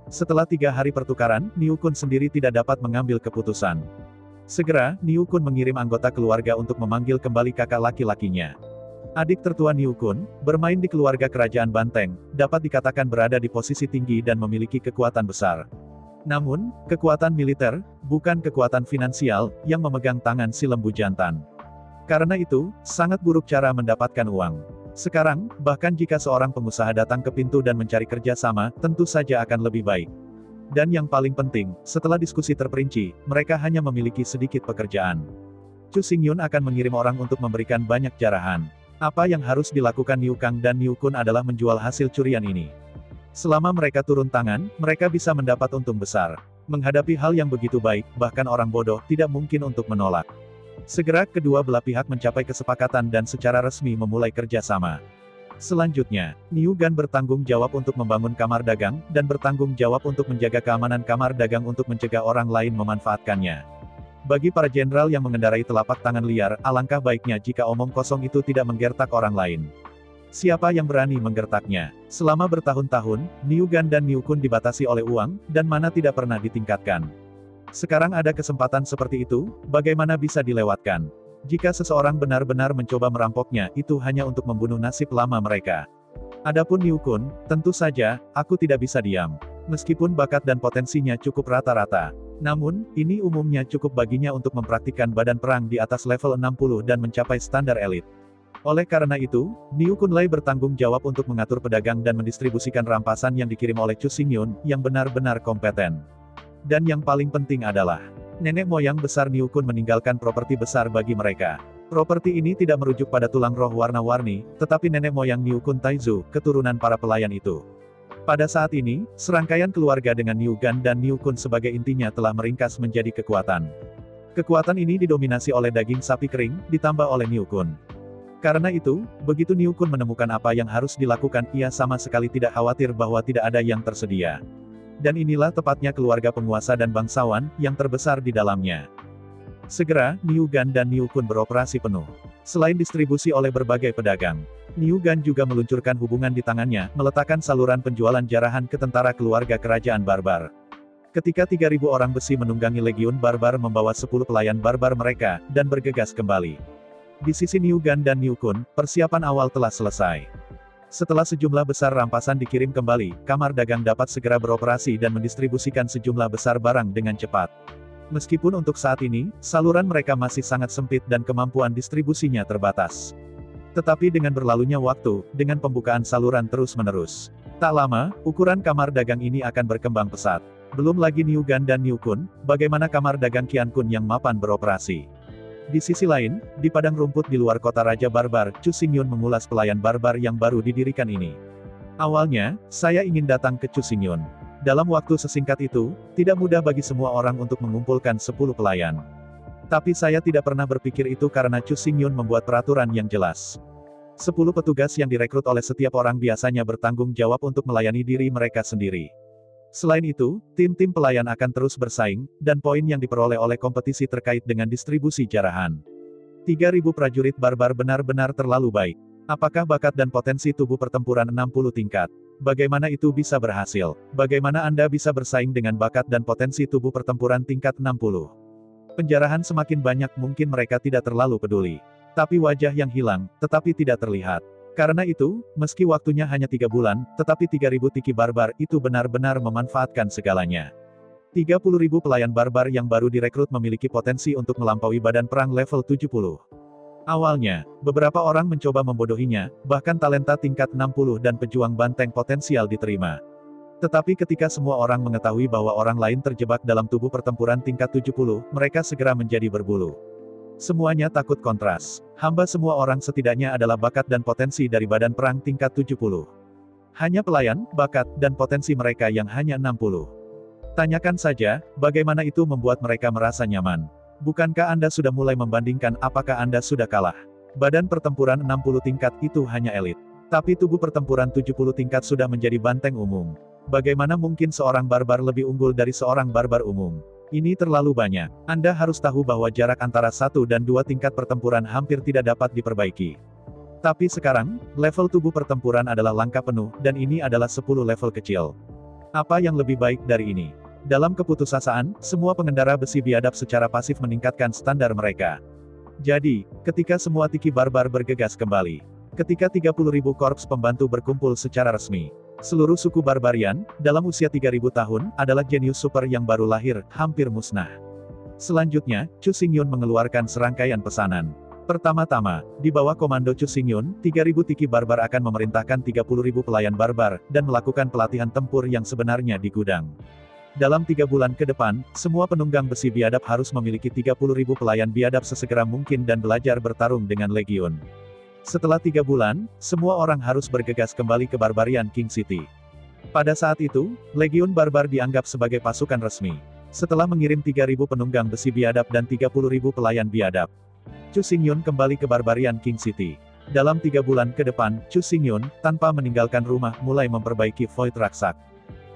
Setelah 3 hari pertukaran, Niu-kun sendiri tidak dapat mengambil keputusan. Segera, Niu-kun mengirim anggota keluarga untuk memanggil kembali kakak laki-lakinya. Adik tertua Niu-kun, bermain di keluarga kerajaan Banteng, dapat dikatakan berada di posisi tinggi dan memiliki kekuatan besar. Namun, kekuatan militer, bukan kekuatan finansial, yang memegang tangan si lembu jantan. Karena itu, sangat buruk cara mendapatkan uang. Sekarang, bahkan jika seorang pengusaha datang ke pintu dan mencari kerja sama, tentu saja akan lebih baik. Dan yang paling penting, setelah diskusi terperinci, mereka hanya memiliki sedikit pekerjaan. Chu Xingyun akan mengirim orang untuk memberikan banyak jarahan. Apa yang harus dilakukan Niu Kang dan Niu-kun adalah menjual hasil curian ini. Selama mereka turun tangan, mereka bisa mendapat untung besar. Menghadapi hal yang begitu baik, bahkan orang bodoh tidak mungkin untuk menolak. Segera kedua belah pihak mencapai kesepakatan dan secara resmi memulai kerjasama. Selanjutnya, Niu Gan bertanggung jawab untuk membangun kamar dagang, dan bertanggung jawab untuk menjaga keamanan kamar dagang untuk mencegah orang lain memanfaatkannya. Bagi para jenderal yang mengendarai telapak tangan liar, alangkah baiknya jika omong kosong itu tidak menggertak orang lain. Siapa yang berani menggertaknya? Selama bertahun-tahun, Niu Gan dan Niu-kun dibatasi oleh uang, dan mana tidak pernah ditingkatkan. Sekarang ada kesempatan seperti itu, bagaimana bisa dilewatkan? Jika seseorang benar-benar mencoba merampoknya, itu hanya untuk membunuh nasib lama mereka. Adapun Niu-kun, tentu saja, aku tidak bisa diam. Meskipun bakat dan potensinya cukup rata-rata. Namun, ini umumnya cukup baginya untuk mempraktikkan badan perang di atas level 60 dan mencapai standar elit. Oleh karena itu, Niu Kunlai bertanggung jawab untuk mengatur pedagang dan mendistribusikan rampasan yang dikirim oleh Chu Xingyun, yang benar-benar kompeten. Dan yang paling penting adalah, nenek moyang besar Niu Kun meninggalkan properti besar bagi mereka. Properti ini tidak merujuk pada tulang roh warna-warni, tetapi nenek moyang Niu Kun Taizu, keturunan para pelayan itu. Pada saat ini, serangkaian keluarga dengan Niu Gan dan Niu Kun sebagai intinya telah meringkas menjadi kekuatan. Kekuatan ini didominasi oleh daging sapi kering, ditambah oleh Niu Kun. Karena itu, begitu Niu Kun menemukan apa yang harus dilakukan, ia sama sekali tidak khawatir bahwa tidak ada yang tersedia. Dan inilah tepatnya keluarga penguasa dan bangsawan, yang terbesar di dalamnya. Segera, Niu Gan dan Niu Kun beroperasi penuh. Selain distribusi oleh berbagai pedagang, Niu Gan juga meluncurkan hubungan di tangannya, meletakkan saluran penjualan jarahan ke tentara keluarga kerajaan barbar. Ketika 3.000 orang besi menunggangi legiun barbar membawa 10 pelayan barbar mereka, dan bergegas kembali. Di sisi Niu Gan dan Niu Kun, persiapan awal telah selesai. Setelah sejumlah besar rampasan dikirim kembali, kamar dagang dapat segera beroperasi dan mendistribusikan sejumlah besar barang dengan cepat. Meskipun untuk saat ini, saluran mereka masih sangat sempit dan kemampuan distribusinya terbatas. Tetapi dengan berlalunya waktu, dengan pembukaan saluran terus-menerus, tak lama, ukuran kamar dagang ini akan berkembang pesat. Belum lagi Niu Gan dan Niu Kun, bagaimana kamar dagang Qian Kun yang mapan beroperasi. Di sisi lain, di padang rumput di luar kota Raja Barbar, Chu Xingyun mengulas pelayan barbar yang baru didirikan ini. Awalnya, saya ingin datang ke Chu Xingyun. Dalam waktu sesingkat itu, tidak mudah bagi semua orang untuk mengumpulkan 10 pelayan. Tapi saya tidak pernah berpikir itu karena Chu Xingyun membuat peraturan yang jelas. 10 petugas yang direkrut oleh setiap orang biasanya bertanggung jawab untuk melayani diri mereka sendiri. Selain itu, tim-tim pelayan akan terus bersaing, dan poin yang diperoleh oleh kompetisi terkait dengan distribusi jarahan. 3.000 prajurit barbar benar-benar terlalu baik. Apakah bakat dan potensi tubuh pertempuran 60 tingkat? Bagaimana itu bisa berhasil? Bagaimana Anda bisa bersaing dengan bakat dan potensi tubuh pertempuran tingkat 60? Penjarahan semakin banyak, mungkin mereka tidak terlalu peduli. Tapi wajah yang hilang, tetapi tidak terlihat. Karena itu, meski waktunya hanya 3 bulan, tetapi 3.000 tiki barbar itu benar-benar memanfaatkan segalanya. 30.000 pelayan barbar yang baru direkrut memiliki potensi untuk melampaui badan perang level 70. Awalnya, beberapa orang mencoba membodohinya, bahkan talenta tingkat 60 dan pejuang banteng potensial diterima. Tetapi ketika semua orang mengetahui bahwa orang lain terjebak dalam tubuh pertempuran tingkat 70, mereka segera menjadi berbulu. Semuanya takut kontras. Hamba semua orang setidaknya adalah bakat dan potensi dari badan perang tingkat 70. Hanya pelayan, bakat, dan potensi mereka yang hanya 60. Tanyakan saja, bagaimana itu membuat mereka merasa nyaman. Bukankah Anda sudah mulai membandingkan apakah Anda sudah kalah? Badan pertempuran 60 tingkat itu hanya elit. Tapi tubuh pertempuran 70 tingkat sudah menjadi banteng umum. Bagaimana mungkin seorang barbar lebih unggul dari seorang barbar umum? Ini terlalu banyak. Anda harus tahu bahwa jarak antara 1 dan 2 tingkat pertempuran hampir tidak dapat diperbaiki. Tapi sekarang, level tubuh pertempuran adalah lengkap penuh, dan ini adalah 10 level kecil. Apa yang lebih baik dari ini? Dalam keputusasaan, semua pengendara besi biadab secara pasif meningkatkan standar mereka. Jadi, ketika semua tiki barbar bergegas kembali, ketika 30.000 korps pembantu berkumpul secara resmi, seluruh suku barbarian, dalam usia 3.000 tahun, adalah jenius super yang baru lahir, hampir musnah. Selanjutnya, Chu Xingyun mengeluarkan serangkaian pesanan. Pertama-tama, di bawah komando Chu Xingyun, 3.000 tiki barbar akan memerintahkan 30.000 pelayan barbar, dan melakukan pelatihan tempur yang sebenarnya di gudang. Dalam 3 bulan ke depan, semua penunggang besi biadab harus memiliki 30.000 pelayan biadab sesegera mungkin dan belajar bertarung dengan legiun. Setelah 3 bulan, semua orang harus bergegas kembali ke Barbarian King City. Pada saat itu, Legiun Barbar dianggap sebagai pasukan resmi. Setelah mengirim 3.000 penunggang besi biadab dan 30.000 pelayan biadab, Chu Xingyun kembali ke Barbarian King City. Dalam 3 bulan ke depan, Chu Xingyun, tanpa meninggalkan rumah, mulai memperbaiki Void Raksak.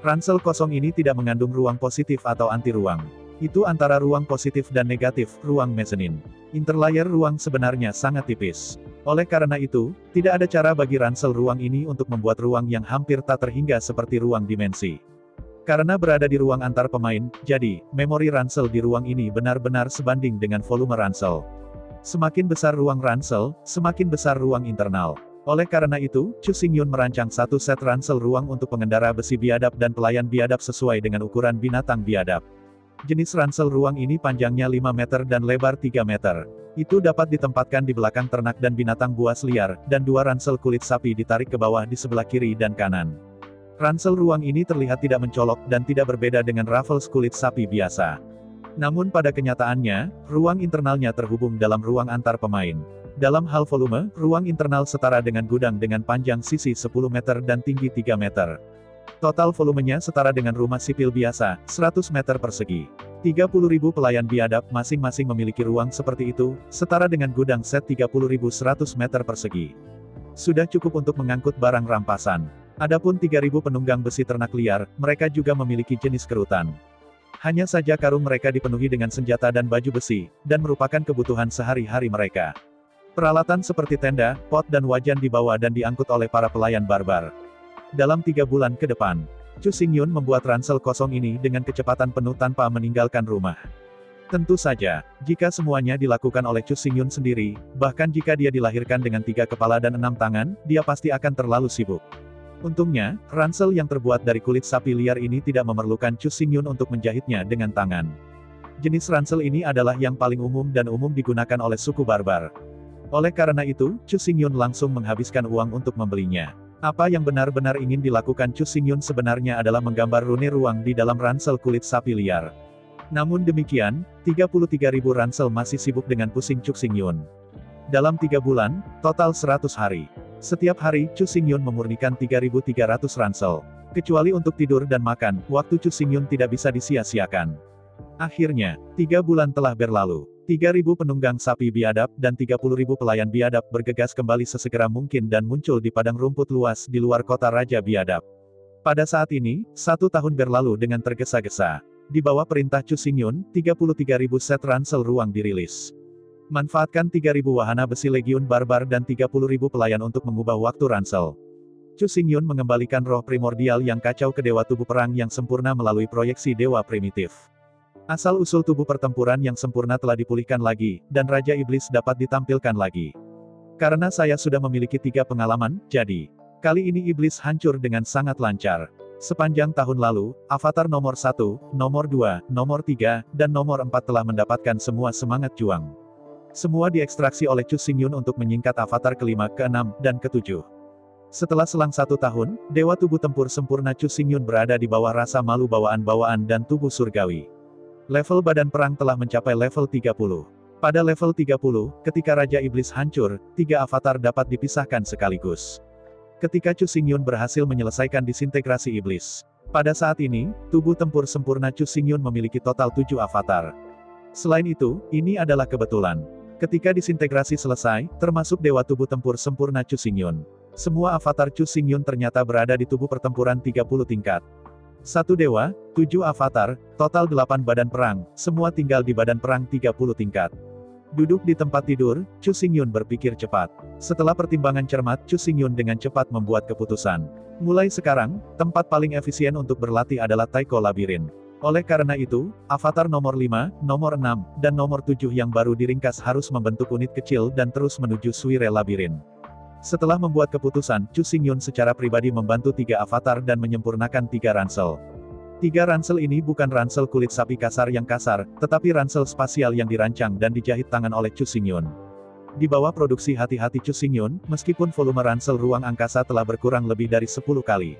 Ransel kosong ini tidak mengandung ruang positif atau anti-ruang. Itu antara ruang positif dan negatif, ruang mezzanine. Interlayer ruang sebenarnya sangat tipis. Oleh karena itu, tidak ada cara bagi ransel ruang ini untuk membuat ruang yang hampir tak terhingga seperti ruang dimensi. Karena berada di ruang antar pemain, jadi, memori ransel di ruang ini benar-benar sebanding dengan volume ransel. Semakin besar ruang ransel, semakin besar ruang internal. Oleh karena itu, Chu Xingyun merancang satu set ransel ruang untuk pengendara besi biadab dan pelayan biadab sesuai dengan ukuran binatang biadab. Jenis ransel ruang ini panjangnya 5 meter dan lebar 3 meter. Itu dapat ditempatkan di belakang ternak dan binatang buas liar, dan 2 ransel kulit sapi ditarik ke bawah di sebelah kiri dan kanan. Ransel ruang ini terlihat tidak mencolok dan tidak berbeda dengan raffles kulit sapi biasa. Namun pada kenyataannya, ruang internalnya terhubung dalam ruang antar pemain. Dalam hal volume, ruang internal setara dengan gudang dengan panjang sisi 10 meter dan tinggi 3 meter. Total volumenya setara dengan rumah sipil biasa, 100 meter persegi. 30.000 pelayan biadab masing-masing memiliki ruang seperti itu, setara dengan gudang set 30.100 meter persegi. Sudah cukup untuk mengangkut barang rampasan. Adapun 3.000 penunggang besi ternak liar, mereka juga memiliki jenis kerutan. Hanya saja karung mereka dipenuhi dengan senjata dan baju besi, dan merupakan kebutuhan sehari-hari mereka. Peralatan seperti tenda, pot dan wajan dibawa dan diangkut oleh para pelayan barbar. Dalam 3 bulan ke depan, Chu Xingyun membuat ransel kosong ini dengan kecepatan penuh tanpa meninggalkan rumah. Tentu saja, jika semuanya dilakukan oleh Chu Xingyun sendiri, bahkan jika dia dilahirkan dengan 3 kepala dan 6 tangan, dia pasti akan terlalu sibuk. Untungnya, ransel yang terbuat dari kulit sapi liar ini tidak memerlukan Chu Xingyun untuk menjahitnya dengan tangan. Jenis ransel ini adalah yang paling umum dan umum digunakan oleh suku barbar. Oleh karena itu, Chu Xingyun langsung menghabiskan uang untuk membelinya. Apa yang benar-benar ingin dilakukan Chu Xingyun sebenarnya adalah menggambar rune ruang di dalam ransel kulit sapi liar. Namun demikian, 33.000 ransel masih sibuk dengan pusing Chu Xingyun. Dalam 3 bulan, total 100 hari. Setiap hari, Chu Xingyun memurnikan 3.300 ransel. Kecuali untuk tidur dan makan, waktu Chu Xingyun tidak bisa disia-siakan. Akhirnya, 3 bulan telah berlalu. 3.000 penunggang sapi biadab dan 30.000 pelayan biadab bergegas kembali sesegera mungkin dan muncul di padang rumput luas di luar kota Raja Biadab. Pada saat ini, 1 tahun berlalu dengan tergesa-gesa. Di bawah perintah Chu Xingyun, 33.000 set ransel ruang dirilis. Manfaatkan 3.000 wahana besi legiun barbar dan 30.000 pelayan untuk mengubah waktu ransel. Chu Xingyun mengembalikan roh primordial yang kacau ke dewa tubuh perang yang sempurna melalui proyeksi dewa primitif. Asal-usul tubuh pertempuran yang sempurna telah dipulihkan lagi, dan Raja Iblis dapat ditampilkan lagi. Karena saya sudah memiliki 3 pengalaman, jadi kali ini Iblis hancur dengan sangat lancar. Sepanjang tahun lalu, avatar nomor 1, nomor 2, nomor 3, dan nomor 4 telah mendapatkan semua semangat juang. Semua diekstraksi oleh Chu Xingyun untuk menyingkat avatar ke-5, ke-6, dan ke-7. Setelah selang 1 tahun, Dewa Tubuh Tempur Sempurna Chu Xingyun berada di bawah rasa malu bawaan-bawaan dan tubuh surgawi. Level badan perang telah mencapai level 30. Pada level 30, ketika Raja Iblis hancur, 3 avatar dapat dipisahkan sekaligus. Ketika Chu Xingyun berhasil menyelesaikan disintegrasi iblis. Pada saat ini, tubuh tempur sempurna Chu Xingyun memiliki total 7 avatar. Selain itu, ini adalah kebetulan. Ketika disintegrasi selesai, termasuk Dewa Tubuh Tempur Sempurna Chu Xingyun. Semua avatar Chu Xingyun ternyata berada di tubuh pertempuran 30 tingkat. 1 dewa, 7 avatar, total 8 badan perang, semua tinggal di badan perang 30 tingkat. Duduk di tempat tidur, Chu Xingyun berpikir cepat. Setelah pertimbangan cermat, Chu Xingyun dengan cepat membuat keputusan. Mulai sekarang, tempat paling efisien untuk berlatih adalah Taiko Labirin. Oleh karena itu, avatar nomor 5, nomor 6, dan nomor 7 yang baru diringkas harus membentuk unit kecil dan terus menuju Suire Labirin. Setelah membuat keputusan, Chu Xingyun secara pribadi membantu 3 avatar dan menyempurnakan 3 ransel. 3 ransel ini bukan ransel kulit sapi kasar yang kasar, tetapi ransel spasial yang dirancang dan dijahit tangan oleh Chu Xingyun. Di bawah produksi hati-hati Chu Xingyun, meskipun volume ransel ruang angkasa telah berkurang lebih dari 10 kali.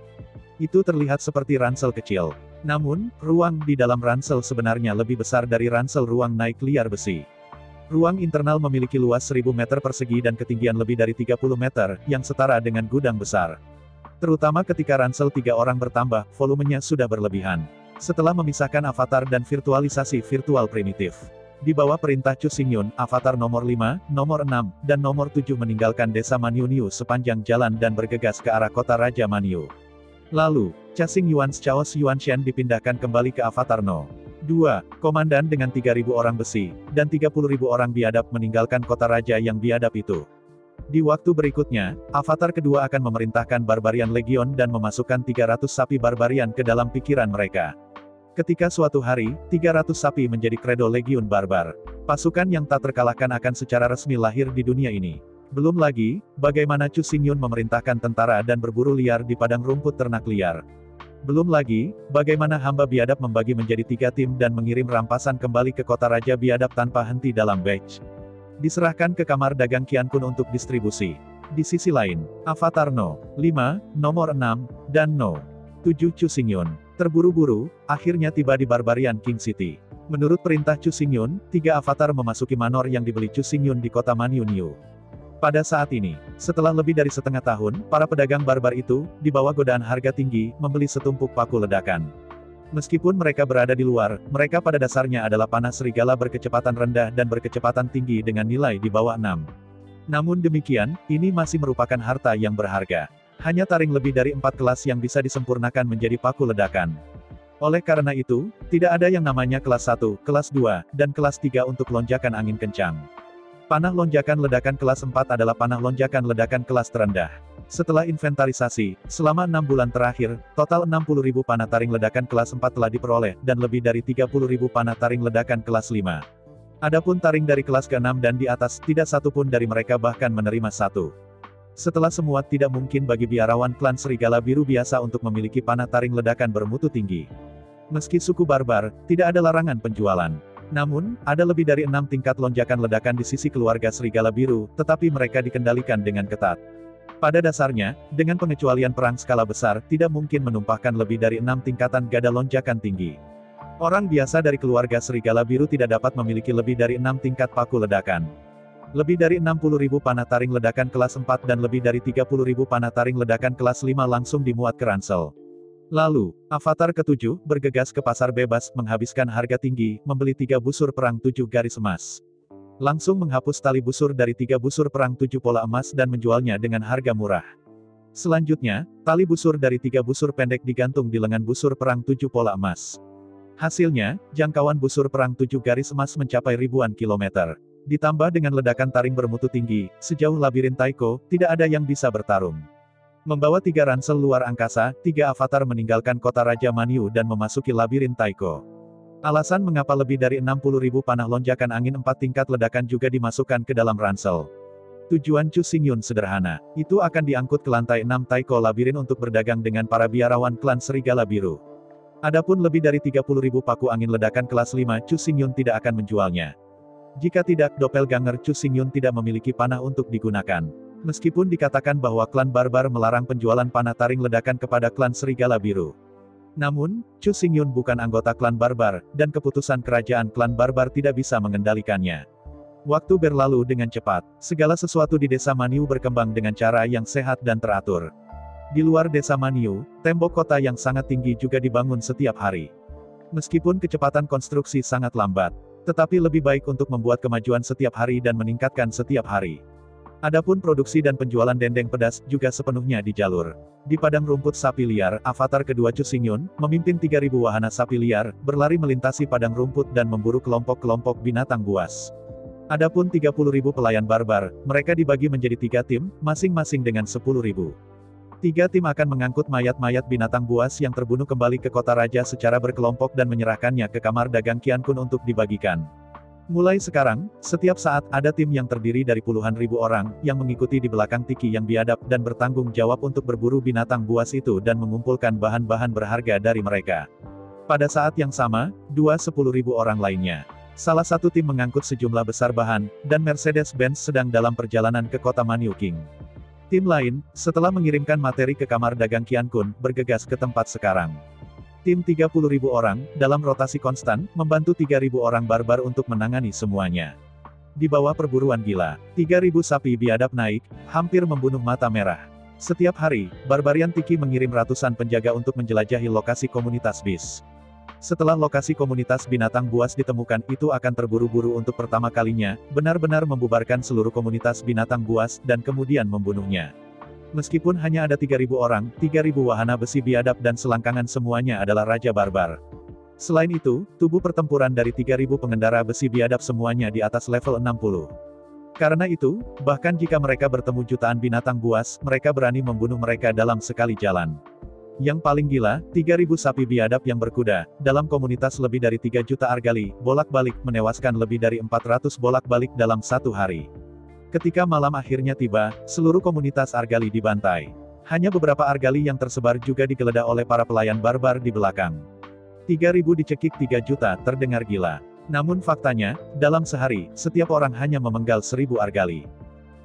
Itu terlihat seperti ransel kecil. Namun, ruang di dalam ransel sebenarnya lebih besar dari ransel ruang naik liar besi. Ruang internal memiliki luas 1000 meter persegi dan ketinggian lebih dari 30 meter, yang setara dengan gudang besar. Terutama ketika ransel 3 orang bertambah, volumenya sudah berlebihan. Setelah memisahkan avatar dan virtualisasi virtual primitif. Di bawah perintah Chu Xingyun, avatar nomor 5, nomor 6, dan nomor 7 meninggalkan desa Manyu Niu sepanjang jalan dan bergegas ke arah kota Raja Manyu. Lalu, Chasing Yuan's Chaos Yuanshan dipindahkan kembali ke avatar No. 2, komandan dengan 3000 orang besi, dan 30.000 orang biadab meninggalkan kota raja yang biadab itu. Di waktu berikutnya, avatar kedua akan memerintahkan Barbarian Legion dan memasukkan 300 sapi Barbarian ke dalam pikiran mereka. Ketika suatu hari, 300 sapi menjadi kredo Legion Barbar. Pasukan yang tak terkalahkan akan secara resmi lahir di dunia ini. Belum lagi, bagaimana Chu Xingyun memerintahkan tentara dan berburu liar di padang rumput ternak liar. Belum lagi, bagaimana hamba biadab membagi menjadi 3 tim dan mengirim rampasan kembali ke kota Raja Biadab tanpa henti dalam batch. Diserahkan ke kamar dagang Qian Kun untuk distribusi. Di sisi lain, avatar No. 5, nomor 6, dan No. 7 Chu Xingyun, terburu-buru, akhirnya tiba di Barbarian King City. Menurut perintah Chu Xingyun, 3 avatar memasuki manor yang dibeli Chu Xingyun di kota Manyu Niu. Pada saat ini, setelah lebih dari setengah tahun, para pedagang barbar itu, di bawah godaan harga tinggi, membeli setumpuk paku ledakan. Meskipun mereka berada di luar, mereka pada dasarnya adalah panah serigala berkecepatan rendah dan berkecepatan tinggi dengan nilai di bawah 6. Namun demikian, ini masih merupakan harta yang berharga. Hanya taring lebih dari 4 kelas yang bisa disempurnakan menjadi paku ledakan. Oleh karena itu, tidak ada yang namanya kelas 1, kelas 2, dan kelas 3 untuk lonjakan angin kencang. Panah lonjakan ledakan kelas 4 adalah panah lonjakan ledakan kelas terendah. Setelah inventarisasi, selama 6 bulan terakhir, total 60.000 panah taring ledakan kelas 4 telah diperoleh, dan lebih dari 30.000 panah taring ledakan kelas 5. Adapun taring dari kelas ke-6 dan di atas, tidak satu pun dari mereka bahkan menerima 1. Setelah semua, tidak mungkin bagi biarawan klan Serigala Biru biasa untuk memiliki panah taring ledakan bermutu tinggi. Meski suku barbar, tidak ada larangan penjualan. Namun, ada lebih dari 6 tingkat lonjakan ledakan di sisi keluarga Serigala Biru, tetapi mereka dikendalikan dengan ketat. Pada dasarnya, dengan pengecualian perang skala besar, tidak mungkin menumpahkan lebih dari 6 tingkatan gada lonjakan tinggi. Orang biasa dari keluarga Serigala Biru tidak dapat memiliki lebih dari 6 tingkat paku ledakan. Lebih dari 60.000 panah taring ledakan kelas 4 dan lebih dari 30.000 panah taring ledakan kelas 5 langsung dimuat ke ransel. Lalu, avatar ke-7, bergegas ke pasar bebas, menghabiskan harga tinggi, membeli 3 busur perang 7 garis emas. Langsung menghapus tali busur dari 3 busur perang 7 pola emas dan menjualnya dengan harga murah. Selanjutnya, tali busur dari 3 busur pendek digantung di lengan busur perang 7 pola emas. Hasilnya, jangkauan busur perang 7 garis emas mencapai ribuan kilometer. Ditambah dengan ledakan taring bermutu tinggi, sejauh labirin Taiko, tidak ada yang bisa bertarung. Membawa 3 ransel luar angkasa, 3 avatar meninggalkan kota Raja Manyu dan memasuki labirin Taiko. Alasan mengapa lebih dari 60.000 panah lonjakan angin 4 tingkat ledakan juga dimasukkan ke dalam ransel. Tujuan Chu Xingyun sederhana, itu akan diangkut ke lantai 6 Taiko Labirin untuk berdagang dengan para biarawan klan Serigala Biru. Adapun lebih dari 30.000 paku angin ledakan kelas 5 Chu Xingyun tidak akan menjualnya. Jika tidak, doppelganger Chu Xingyun tidak memiliki panah untuk digunakan. Meskipun dikatakan bahwa klan barbar melarang penjualan panah taring ledakan kepada klan Serigala Biru. Namun, Chu Xingyun bukan anggota klan barbar, dan keputusan kerajaan klan barbar tidak bisa mengendalikannya. Waktu berlalu dengan cepat, segala sesuatu di desa Maniu berkembang dengan cara yang sehat dan teratur. Di luar desa Maniu, tembok kota yang sangat tinggi juga dibangun setiap hari. Meskipun kecepatan konstruksi sangat lambat, tetapi lebih baik untuk membuat kemajuan setiap hari dan meningkatkan setiap hari. Adapun produksi dan penjualan dendeng pedas juga sepenuhnya di jalur. Di padang rumput sapi liar, avatar kedua Chu Xingyun, memimpin 3.000 wahana sapi liar, berlari melintasi padang rumput dan memburu kelompok-kelompok binatang buas. Adapun 30.000 pelayan barbar, mereka dibagi menjadi 3 tim, masing-masing dengan 10.000. 3 tim akan mengangkut mayat-mayat binatang buas yang terbunuh kembali ke kota raja secara berkelompok dan menyerahkannya ke kamar dagang Qian Kun untuk dibagikan. Mulai sekarang, setiap saat ada tim yang terdiri dari puluhan ribu orang, yang mengikuti di belakang Tiki yang biadab dan bertanggung jawab untuk berburu binatang buas itu dan mengumpulkan bahan-bahan berharga dari mereka. Pada saat yang sama, 10.000 orang lainnya. Salah satu tim mengangkut sejumlah besar bahan, dan Mercedes-Benz sedang dalam perjalanan ke kota Maniu King. Tim lain, setelah mengirimkan materi ke kamar dagang Qian Kun, bergegas ke tempat sekarang. Tim 30.000 orang, dalam rotasi konstan, membantu 3.000 orang barbar untuk menangani semuanya. Di bawah perburuan gila, 3.000 sapi biadab naik, hampir membunuh mata merah. Setiap hari, Barbarian Tiki mengirim ratusan penjaga untuk menjelajahi lokasi komunitas bis. Setelah lokasi komunitas binatang buas ditemukan, itu akan terburu-buru untuk pertama kalinya, benar-benar membubarkan seluruh komunitas binatang buas, dan kemudian membunuhnya. Meskipun hanya ada 3.000 orang, 3.000 wahana besi biadab dan selangkangan semuanya adalah Raja Barbar. Selain itu, tubuh pertempuran dari 3.000 pengendara besi biadab semuanya di atas level 60. Karena itu, bahkan jika mereka bertemu jutaan binatang buas, mereka berani membunuh mereka dalam sekali jalan. Yang paling gila, 3.000 sapi biadab yang berkuda, dalam komunitas lebih dari 3 juta argali, bolak-balik menewaskan lebih dari 400 bolak-balik dalam satu hari. Ketika malam akhirnya tiba, seluruh komunitas argali dibantai. Hanya beberapa argali yang tersebar juga digeledah oleh para pelayan barbar di belakang. 3.000 dicekik 3 juta, terdengar gila. Namun faktanya, dalam sehari, setiap orang hanya memenggal 1.000 argali.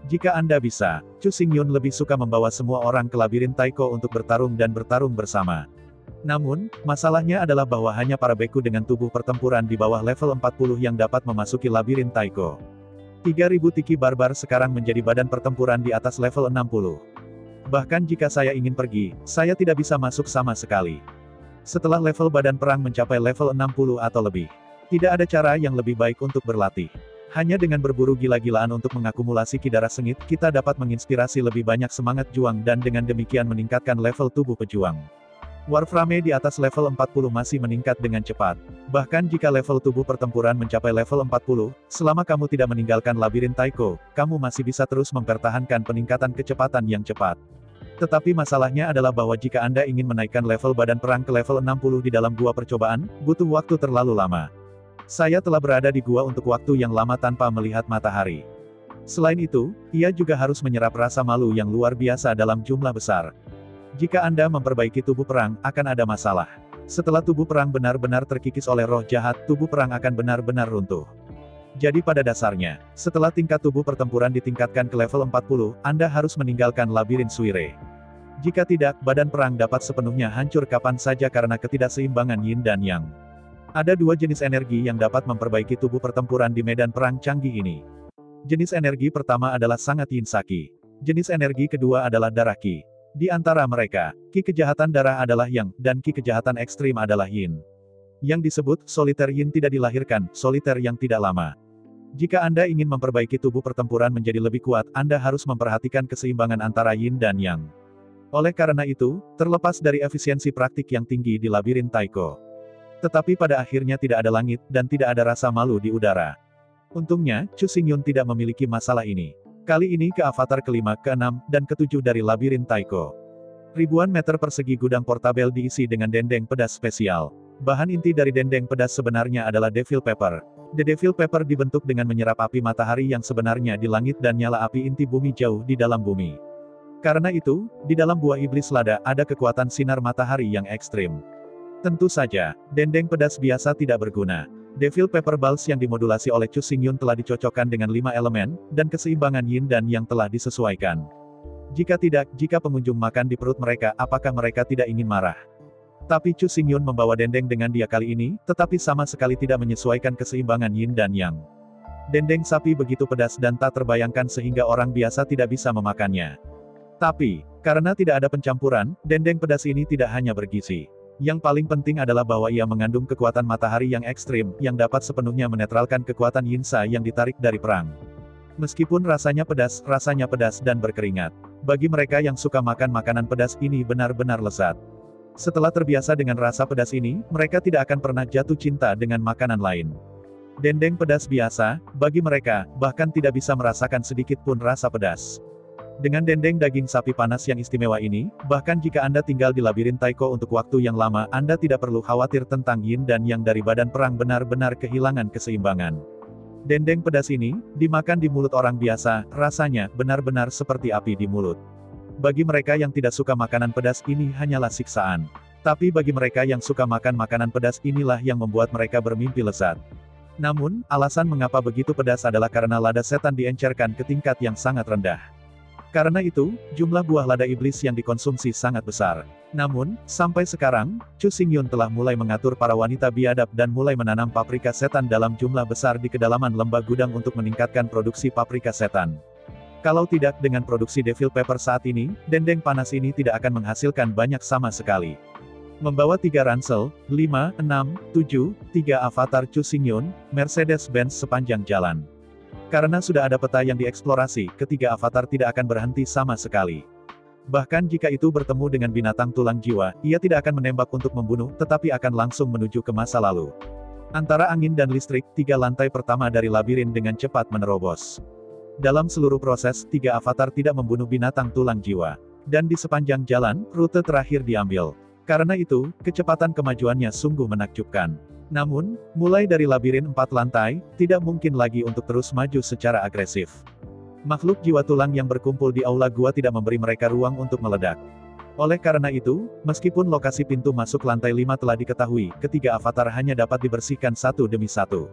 Jika Anda bisa, Chu Xingyun lebih suka membawa semua orang ke labirin Taiko untuk bertarung dan bertarung bersama. Namun, masalahnya adalah bahwa hanya para beku dengan tubuh pertempuran di bawah level 40 yang dapat memasuki labirin Taiko. 3.000 Tiki barbar sekarang menjadi badan pertempuran di atas level 60. Bahkan jika saya ingin pergi, saya tidak bisa masuk sama sekali. Setelah level badan perang mencapai level 60 atau lebih, tidak ada cara yang lebih baik untuk berlatih. Hanya dengan berburu gila-gilaan untuk mengakumulasi ki darah sengit, kita dapat menginspirasi lebih banyak semangat juang dan dengan demikian meningkatkan level tubuh pejuang. Warframe di atas level 40 masih meningkat dengan cepat. Bahkan jika level tubuh pertempuran mencapai level 40, selama kamu tidak meninggalkan labirin Taiko, kamu masih bisa terus mempertahankan peningkatan kecepatan yang cepat. Tetapi masalahnya adalah bahwa jika Anda ingin menaikkan level badan perang ke level 60 di dalam gua percobaan, butuh waktu terlalu lama. Saya telah berada di gua untuk waktu yang lama tanpa melihat matahari. Selain itu, ia juga harus menyerap rasa malu yang luar biasa dalam jumlah besar. Jika Anda memperbaiki tubuh perang, akan ada masalah. Setelah tubuh perang benar-benar terkikis oleh roh jahat, tubuh perang akan benar-benar runtuh. Jadi pada dasarnya, setelah tingkat tubuh pertempuran ditingkatkan ke level 40, Anda harus meninggalkan labirin Suire. Jika tidak, badan perang dapat sepenuhnya hancur kapan saja karena ketidakseimbangan Yin dan Yang. Ada 2 jenis energi yang dapat memperbaiki tubuh pertempuran di medan perang canggih ini. Jenis energi pertama adalah sangat Yin Saki. Jenis energi kedua adalah darah Qi. Di antara mereka, Qi kejahatan darah adalah Yang, dan Qi kejahatan ekstrim adalah Yin. Yang disebut soliter Yin tidak dilahirkan, soliter yang tidak lama. Jika Anda ingin memperbaiki tubuh pertempuran menjadi lebih kuat, Anda harus memperhatikan keseimbangan antara Yin dan Yang. Oleh karena itu, terlepas dari efisiensi praktik yang tinggi di labirin Taiko, tetapi pada akhirnya tidak ada langit, dan tidak ada rasa malu di udara. Untungnya, Chu Xingyun tidak memiliki masalah ini. Kali ini ke avatar kelima, keenam, dan ketujuh dari labirin Taiko. Ribuan meter persegi gudang portabel diisi dengan dendeng pedas spesial. Bahan inti dari dendeng pedas sebenarnya adalah devil pepper. The devil pepper dibentuk dengan menyerap api matahari yang sebenarnya di langit dan nyala api inti bumi jauh di dalam bumi. Karena itu, di dalam buah iblis lada ada kekuatan sinar matahari yang ekstrim. Tentu saja, dendeng pedas biasa tidak berguna. Devil pepper balls yang dimodulasi oleh Chu Xingyun telah dicocokkan dengan 5 elemen, dan keseimbangan yin dan yang telah disesuaikan. Jika tidak, jika pengunjung makan di perut mereka, apakah mereka tidak ingin marah? Tapi Chu Xingyun membawa dendeng dengan dia kali ini, tetapi sama sekali tidak menyesuaikan keseimbangan yin dan yang. Dendeng sapi begitu pedas dan tak terbayangkan sehingga orang biasa tidak bisa memakannya. Tapi, karena tidak ada pencampuran, dendeng pedas ini tidak hanya bergizi. Yang paling penting adalah bahwa ia mengandung kekuatan matahari yang ekstrim, yang dapat sepenuhnya menetralkan kekuatan yinsa yang ditarik dari perang. Meskipun rasanya pedas dan berkeringat. Bagi mereka yang suka makan makanan pedas ini benar-benar lezat. Setelah terbiasa dengan rasa pedas ini, mereka tidak akan pernah jatuh cinta dengan makanan lain. Dendeng pedas biasa, bagi mereka, bahkan tidak bisa merasakan sedikit pun rasa pedas. Dengan dendeng daging sapi panas yang istimewa ini, bahkan jika Anda tinggal di labirin Taiko untuk waktu yang lama, Anda tidak perlu khawatir tentang yin dan yang dari badan perang benar-benar kehilangan keseimbangan. Dendeng pedas ini, dimakan di mulut orang biasa, rasanya benar-benar seperti api di mulut. Bagi mereka yang tidak suka makanan pedas ini hanyalah siksaan. Tapi bagi mereka yang suka makan makanan pedas inilah yang membuat mereka bermimpi lezat. Namun, alasan mengapa begitu pedas adalah karena lada setan diencerkan ke tingkat yang sangat rendah. Karena itu, jumlah buah lada iblis yang dikonsumsi sangat besar. Namun, sampai sekarang, Chu Xingyun telah mulai mengatur para wanita biadab dan mulai menanam paprika setan dalam jumlah besar di kedalaman lembah gudang untuk meningkatkan produksi paprika setan. Kalau tidak dengan produksi devil pepper saat ini, dendeng panas ini tidak akan menghasilkan banyak sama sekali. Membawa 3 ransel, 5, 6, 7, 3 avatar Chu Xingyun, Mercedes-Benz sepanjang jalan. Karena sudah ada peta yang dieksplorasi, ketiga avatar tidak akan berhenti sama sekali. Bahkan jika itu bertemu dengan binatang tulang jiwa, ia tidak akan menembak untuk membunuh, tetapi akan langsung menuju ke masa lalu. Antara angin dan listrik, 3 lantai pertama dari labirin dengan cepat menerobos. Dalam seluruh proses, 3 avatar tidak membunuh binatang tulang jiwa. Dan di sepanjang jalan, rute terakhir diambil. Karena itu, kecepatan kemajuannya sungguh menakjubkan. Namun, mulai dari labirin 4 lantai, tidak mungkin lagi untuk terus maju secara agresif. Makhluk jiwa tulang yang berkumpul di aula gua tidak memberi mereka ruang untuk meledak. Oleh karena itu, meskipun lokasi pintu masuk lantai 5 telah diketahui, ketiga avatar hanya dapat dibersihkan satu demi satu.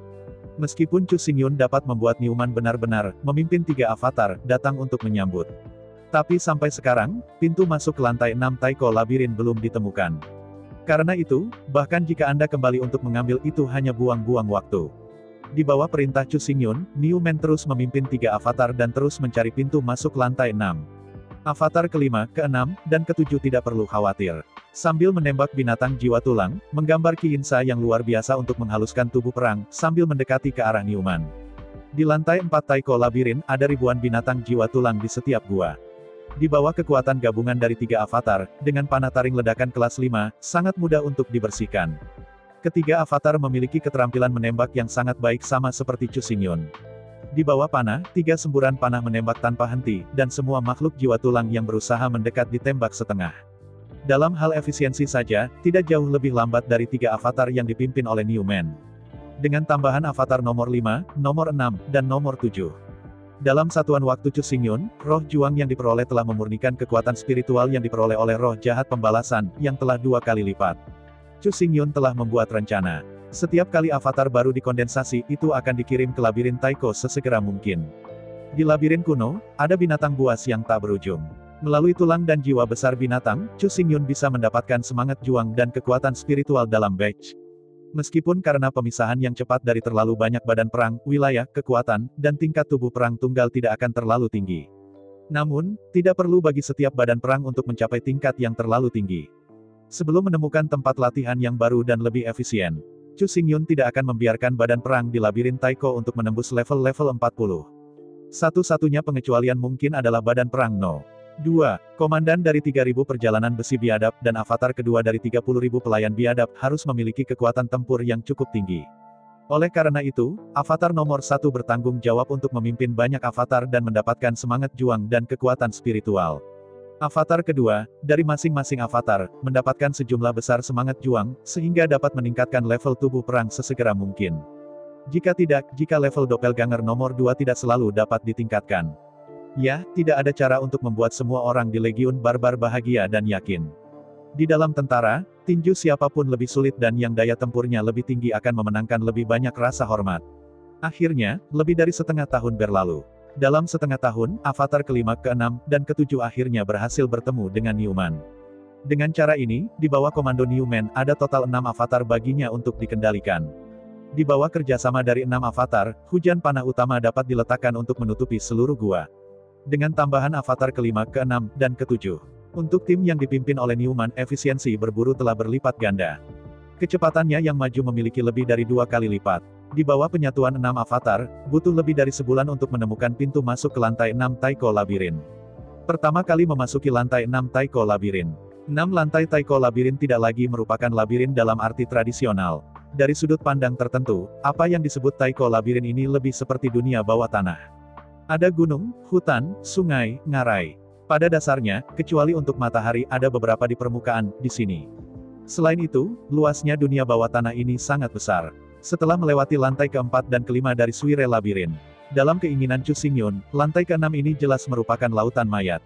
Meskipun Chu Xingyun dapat membuat Newman benar-benar memimpin 3 avatar datang untuk menyambut. Tapi sampai sekarang, pintu masuk ke lantai 6 Taiko Labirin belum ditemukan. Karena itu, bahkan jika Anda kembali untuk mengambil itu hanya buang-buang waktu. Di bawah perintah Chu Xingyun, Newman terus memimpin 3 avatar dan terus mencari pintu masuk lantai 6. Avatar kelima, keenam, dan ketujuh tidak perlu khawatir. Sambil menembak binatang jiwa tulang, menggambar Ki Insa yang luar biasa untuk menghaluskan tubuh perang, sambil mendekati ke arah Newman. Di lantai 4 Taiko Labirin, ada ribuan binatang jiwa tulang di setiap gua. Di bawah kekuatan gabungan dari 3 avatar, dengan panah taring ledakan kelas 5, sangat mudah untuk dibersihkan. Ketiga avatar memiliki keterampilan menembak yang sangat baik sama seperti Chu Xingyun. Di bawah panah, 3 semburan panah menembak tanpa henti, dan semua makhluk jiwa tulang yang berusaha mendekat ditembak setengah. Dalam hal efisiensi saja, tidak jauh lebih lambat dari 3 avatar yang dipimpin oleh Newman. Dengan tambahan avatar nomor 5, nomor 6, dan nomor 7. Dalam satuan waktu Chu Xingyun, roh juang yang diperoleh telah memurnikan kekuatan spiritual yang diperoleh oleh roh jahat pembalasan, yang telah 2 kali lipat. Chu Xingyun telah membuat rencana. Setiap kali avatar baru dikondensasi, itu akan dikirim ke labirin Taiko sesegera mungkin. Di labirin kuno, ada binatang buas yang tak berujung. Melalui tulang dan jiwa besar binatang, Chu Xingyun bisa mendapatkan semangat juang dan kekuatan spiritual dalam batch. Meskipun karena pemisahan yang cepat dari terlalu banyak badan perang, wilayah, kekuatan, dan tingkat tubuh perang tunggal tidak akan terlalu tinggi. Namun, tidak perlu bagi setiap badan perang untuk mencapai tingkat yang terlalu tinggi. Sebelum menemukan tempat latihan yang baru dan lebih efisien, Chu Xingyun tidak akan membiarkan badan perang di labirin Taiko untuk menembus level-level 40. Satu-satunya pengecualian mungkin adalah badan perang No. 2. Komandan dari 3.000 perjalanan besi biadab dan avatar kedua dari 30.000 pelayan biadab harus memiliki kekuatan tempur yang cukup tinggi. Oleh karena itu, avatar nomor 1 bertanggung jawab untuk memimpin banyak avatar dan mendapatkan semangat juang dan kekuatan spiritual. Avatar kedua, dari masing-masing avatar, mendapatkan sejumlah besar semangat juang, sehingga dapat meningkatkan level tubuh perang sesegera mungkin. Jika tidak, jika level doppelganger nomor 2 tidak selalu dapat ditingkatkan. Ya, tidak ada cara untuk membuat semua orang di Legiun Barbar bahagia dan yakin. Di dalam tentara, tinju siapapun lebih sulit dan yang daya tempurnya lebih tinggi akan memenangkan lebih banyak rasa hormat. Akhirnya, lebih dari setengah tahun berlalu. Dalam setengah tahun, avatar kelima, keenam, dan ketujuh akhirnya berhasil bertemu dengan Newman. Dengan cara ini, di bawah komando Newman, ada total 6 avatar baginya untuk dikendalikan. Di bawah kerjasama dari 6 avatar, hujan panah utama dapat diletakkan untuk menutupi seluruh gua. Dengan tambahan avatar kelima, keenam, dan ketujuh. Untuk tim yang dipimpin oleh Newman, efisiensi berburu telah berlipat ganda. Kecepatannya yang maju memiliki lebih dari 2 kali lipat. Di bawah penyatuan 6 avatar, butuh lebih dari sebulan untuk menemukan pintu masuk ke lantai 6 Taiko Labirin. Pertama kali memasuki lantai 6 Taiko Labirin. 6 lantai Taiko Labirin tidak lagi merupakan labirin dalam arti tradisional. Dari sudut pandang tertentu, apa yang disebut Taiko Labirin ini lebih seperti dunia bawah tanah. Ada gunung, hutan, sungai, ngarai. Pada dasarnya, kecuali untuk matahari ada beberapa di permukaan, di sini. Selain itu, luasnya dunia bawah tanah ini sangat besar. Setelah melewati lantai keempat dan kelima dari Suire Labirin, dalam keinginan Chu Xingyun, lantai keenam ini jelas merupakan lautan mayat.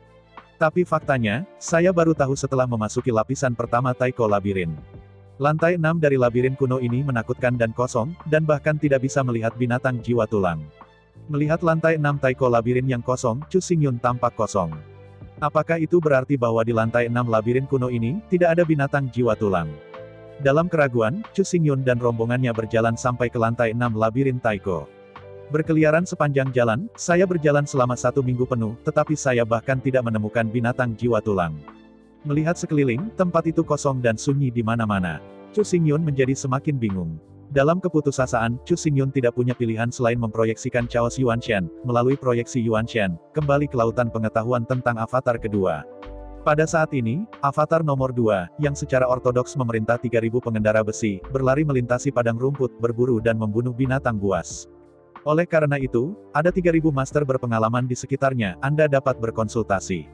Tapi faktanya, saya baru tahu setelah memasuki lapisan pertama Taiko Labirin. Lantai 6 dari labirin kuno ini menakutkan dan kosong, dan bahkan tidak bisa melihat binatang jiwa tulang. Melihat lantai 6 Taiko Labirin yang kosong, Chu Xingyun tampak kosong. Apakah itu berarti bahwa di lantai 6 labirin kuno ini, tidak ada binatang jiwa tulang? Dalam keraguan, Chu Xingyun dan rombongannya berjalan sampai ke lantai 6 labirin Taiko. Berkeliaran sepanjang jalan, saya berjalan selama 1 minggu penuh, tetapi saya bahkan tidak menemukan binatang jiwa tulang. Melihat sekeliling, tempat itu kosong dan sunyi di mana-mana. Chu Xingyun menjadi semakin bingung. Dalam keputusasaan, Chu Xingyun tidak punya pilihan selain memproyeksikan Chaos Yuanshan, melalui proyeksi Yuanshan, kembali ke lautan pengetahuan tentang avatar kedua. Pada saat ini, avatar nomor 2, yang secara ortodoks memerintah 3.000 pengendara besi, berlari melintasi padang rumput, berburu dan membunuh binatang buas. Oleh karena itu, ada 3.000 master berpengalaman di sekitarnya, Anda dapat berkonsultasi.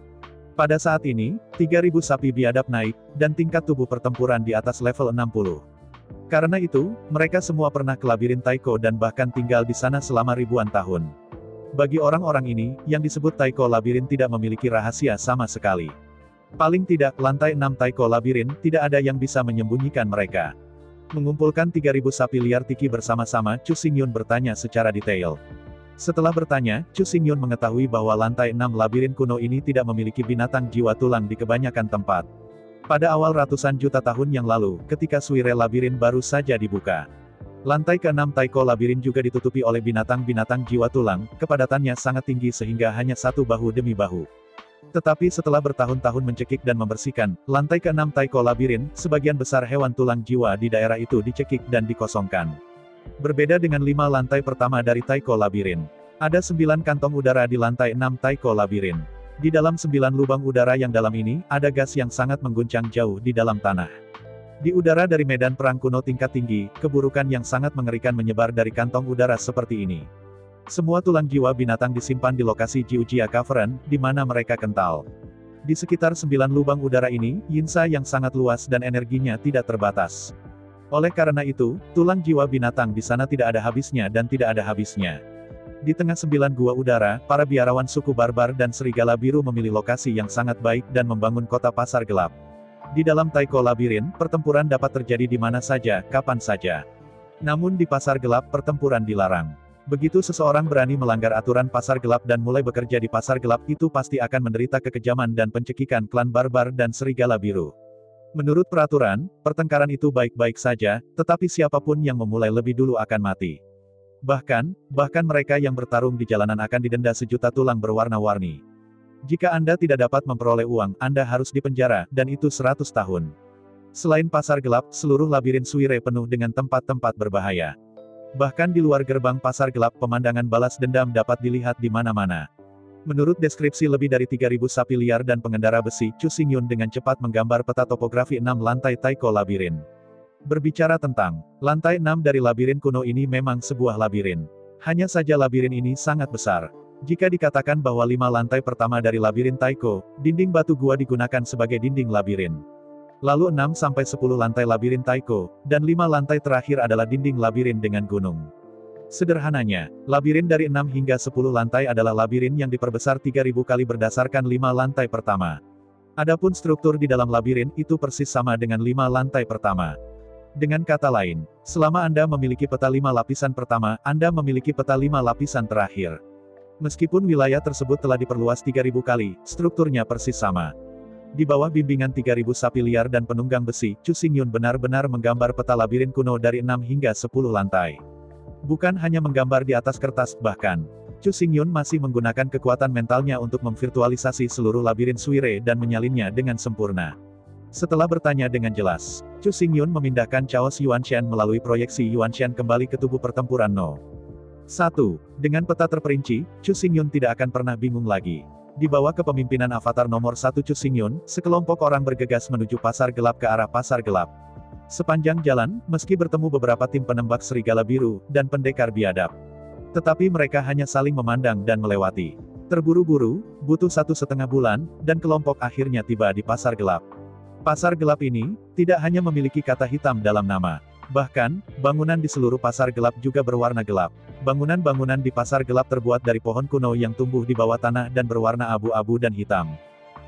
Pada saat ini, 3.000 sapi biadab naik, dan tingkat tubuh pertempuran di atas level 60. Karena itu, mereka semua pernah ke labirin Taiko dan bahkan tinggal di sana selama ribuan tahun. Bagi orang-orang ini, yang disebut Taiko Labirin tidak memiliki rahasia sama sekali. Paling tidak, lantai 6 Taiko Labirin, tidak ada yang bisa menyembunyikan mereka. Mengumpulkan 3.000 sapi liar tiki bersama-sama, Chu Xingyun bertanya secara detail. Setelah bertanya, Chu Xingyun mengetahui bahwa lantai 6 labirin kuno ini tidak memiliki binatang jiwa tulang di kebanyakan tempat. Pada awal ratusan juta tahun yang lalu, ketika Suire Labirin baru saja dibuka. Lantai ke-6 Taiko Labirin juga ditutupi oleh binatang-binatang jiwa tulang, kepadatannya sangat tinggi sehingga hanya satu bahu demi bahu. Tetapi setelah bertahun-tahun mencekik dan membersihkan, lantai ke-6 Taiko Labirin, sebagian besar hewan tulang jiwa di daerah itu dicekik dan dikosongkan. Berbeda dengan 5 lantai pertama dari Taiko Labirin. Ada 9 kantong udara di lantai 6 Taiko Labirin. Di dalam 9 lubang udara yang dalam ini, ada gas yang sangat mengguncang jauh di dalam tanah. Di udara dari medan perang kuno tingkat tinggi, keburukan yang sangat mengerikan menyebar dari kantong udara seperti ini. Semua tulang jiwa binatang disimpan di lokasi Jiujia Cavern, di mana mereka kental. Di sekitar 9 lubang udara ini, yinsa yang sangat luas dan energinya tidak terbatas. Oleh karena itu, tulang jiwa binatang di sana tidak ada habisnya dan tidak ada habisnya. Di tengah 9 gua udara, para biarawan suku barbar dan serigala biru memilih lokasi yang sangat baik dan membangun kota pasar gelap. Di dalam Taiko Labirin, pertempuran dapat terjadi di mana saja, kapan saja. Namun di pasar gelap, pertempuran dilarang. Begitu seseorang berani melanggar aturan pasar gelap dan mulai bekerja di pasar gelap, itu pasti akan menderita kekejaman dan pencekikan klan barbar dan serigala biru. Menurut peraturan, pertengkaran itu baik-baik saja, tetapi siapapun yang memulai lebih dulu akan mati. Bahkan mereka yang bertarung di jalanan akan didenda sejuta tulang berwarna-warni. Jika Anda tidak dapat memperoleh uang, Anda harus dipenjara, dan itu 100 tahun. Selain pasar gelap, seluruh labirin Suire penuh dengan tempat-tempat berbahaya. Bahkan di luar gerbang pasar gelap, pemandangan balas dendam dapat dilihat di mana-mana. Menurut deskripsi lebih dari 3.000 sapi liar dan pengendara besi, Chu Xingyun dengan cepat menggambar peta topografi 6 lantai Taiko Labirin. Berbicara tentang lantai 6 dari labirin kuno ini memang sebuah labirin. Hanya saja labirin ini sangat besar. Jika dikatakan bahwa 5 lantai pertama dari labirin Taiko, dinding batu gua digunakan sebagai dinding labirin. Lalu 6-10 lantai labirin Taiko, dan 5 lantai terakhir adalah dinding labirin dengan gunung. Sederhananya, labirin dari 6 hingga 10 lantai adalah labirin yang diperbesar 3000 kali berdasarkan 5 lantai pertama. Adapun struktur di dalam labirin itu persis sama dengan 5 lantai pertama. Dengan kata lain, selama Anda memiliki peta 5 lapisan pertama, Anda memiliki peta 5 lapisan terakhir. Meskipun wilayah tersebut telah diperluas 3000 kali, strukturnya persis sama. Di bawah bimbingan 3000 sapi liar dan penunggang besi, Chu Xingyun benar-benar menggambar peta labirin kuno dari 6 hingga 10 lantai. Bukan hanya menggambar di atas kertas, bahkan, Chu Xingyun masih menggunakan kekuatan mentalnya untuk memvirtualisasi seluruh labirin Suire dan menyalinnya dengan sempurna. Setelah bertanya dengan jelas, Chu Xingyun memindahkan Chaos Yuanshan melalui proyeksi Yuanshan kembali ke tubuh pertempuran No. 1. Dengan peta terperinci, Chu Xingyun tidak akan pernah bingung lagi. Di bawah kepemimpinan avatar nomor 1 Chu Xingyun, sekelompok orang bergegas menuju pasar gelap ke arah pasar gelap. Sepanjang jalan, meski bertemu beberapa tim penembak serigala biru, dan pendekar biadab. Tetapi mereka hanya saling memandang dan melewati. Terburu-buru, butuh 1,5 bulan, dan kelompok akhirnya tiba di pasar gelap. Pasar gelap ini, tidak hanya memiliki kata hitam dalam nama. Bahkan, bangunan di seluruh pasar gelap juga berwarna gelap. Bangunan-bangunan di pasar gelap terbuat dari pohon kuno yang tumbuh di bawah tanah dan berwarna abu-abu dan hitam.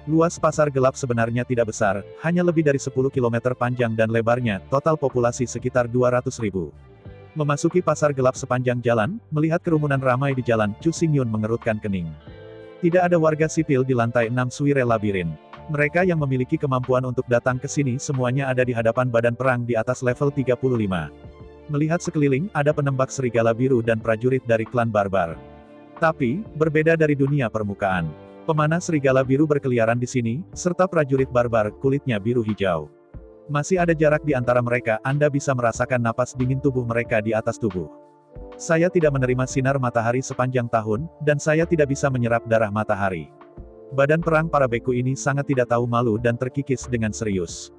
Luas pasar gelap sebenarnya tidak besar, hanya lebih dari 10 km panjang dan lebarnya, total populasi sekitar 200.000. Memasuki pasar gelap sepanjang jalan, melihat kerumunan ramai di jalan, Chu Xingyun mengerutkan kening. Tidak ada warga sipil di lantai 6 Suire Labirin. Mereka yang memiliki kemampuan untuk datang ke sini semuanya ada di hadapan badan perang di atas level 35. Melihat sekeliling, ada penembak serigala biru dan prajurit dari klan barbar. Tapi, berbeda dari dunia permukaan. Pemanah serigala biru berkeliaran di sini, serta prajurit barbar, kulitnya biru hijau. Masih ada jarak di antara mereka, Anda bisa merasakan napas dingin tubuh mereka di atas tubuh. Saya tidak menerima sinar matahari sepanjang tahun, dan saya tidak bisa menyerap darah matahari. Badan perang para beku ini sangat tidak tahu malu dan terkikis dengan serius.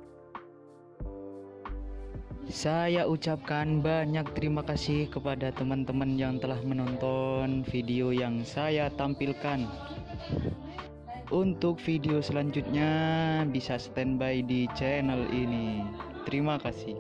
Saya ucapkan banyak terima kasih kepada teman-teman yang telah menonton video yang saya tampilkan. Untuk video selanjutnya bisa standby di channel ini. Terima kasih.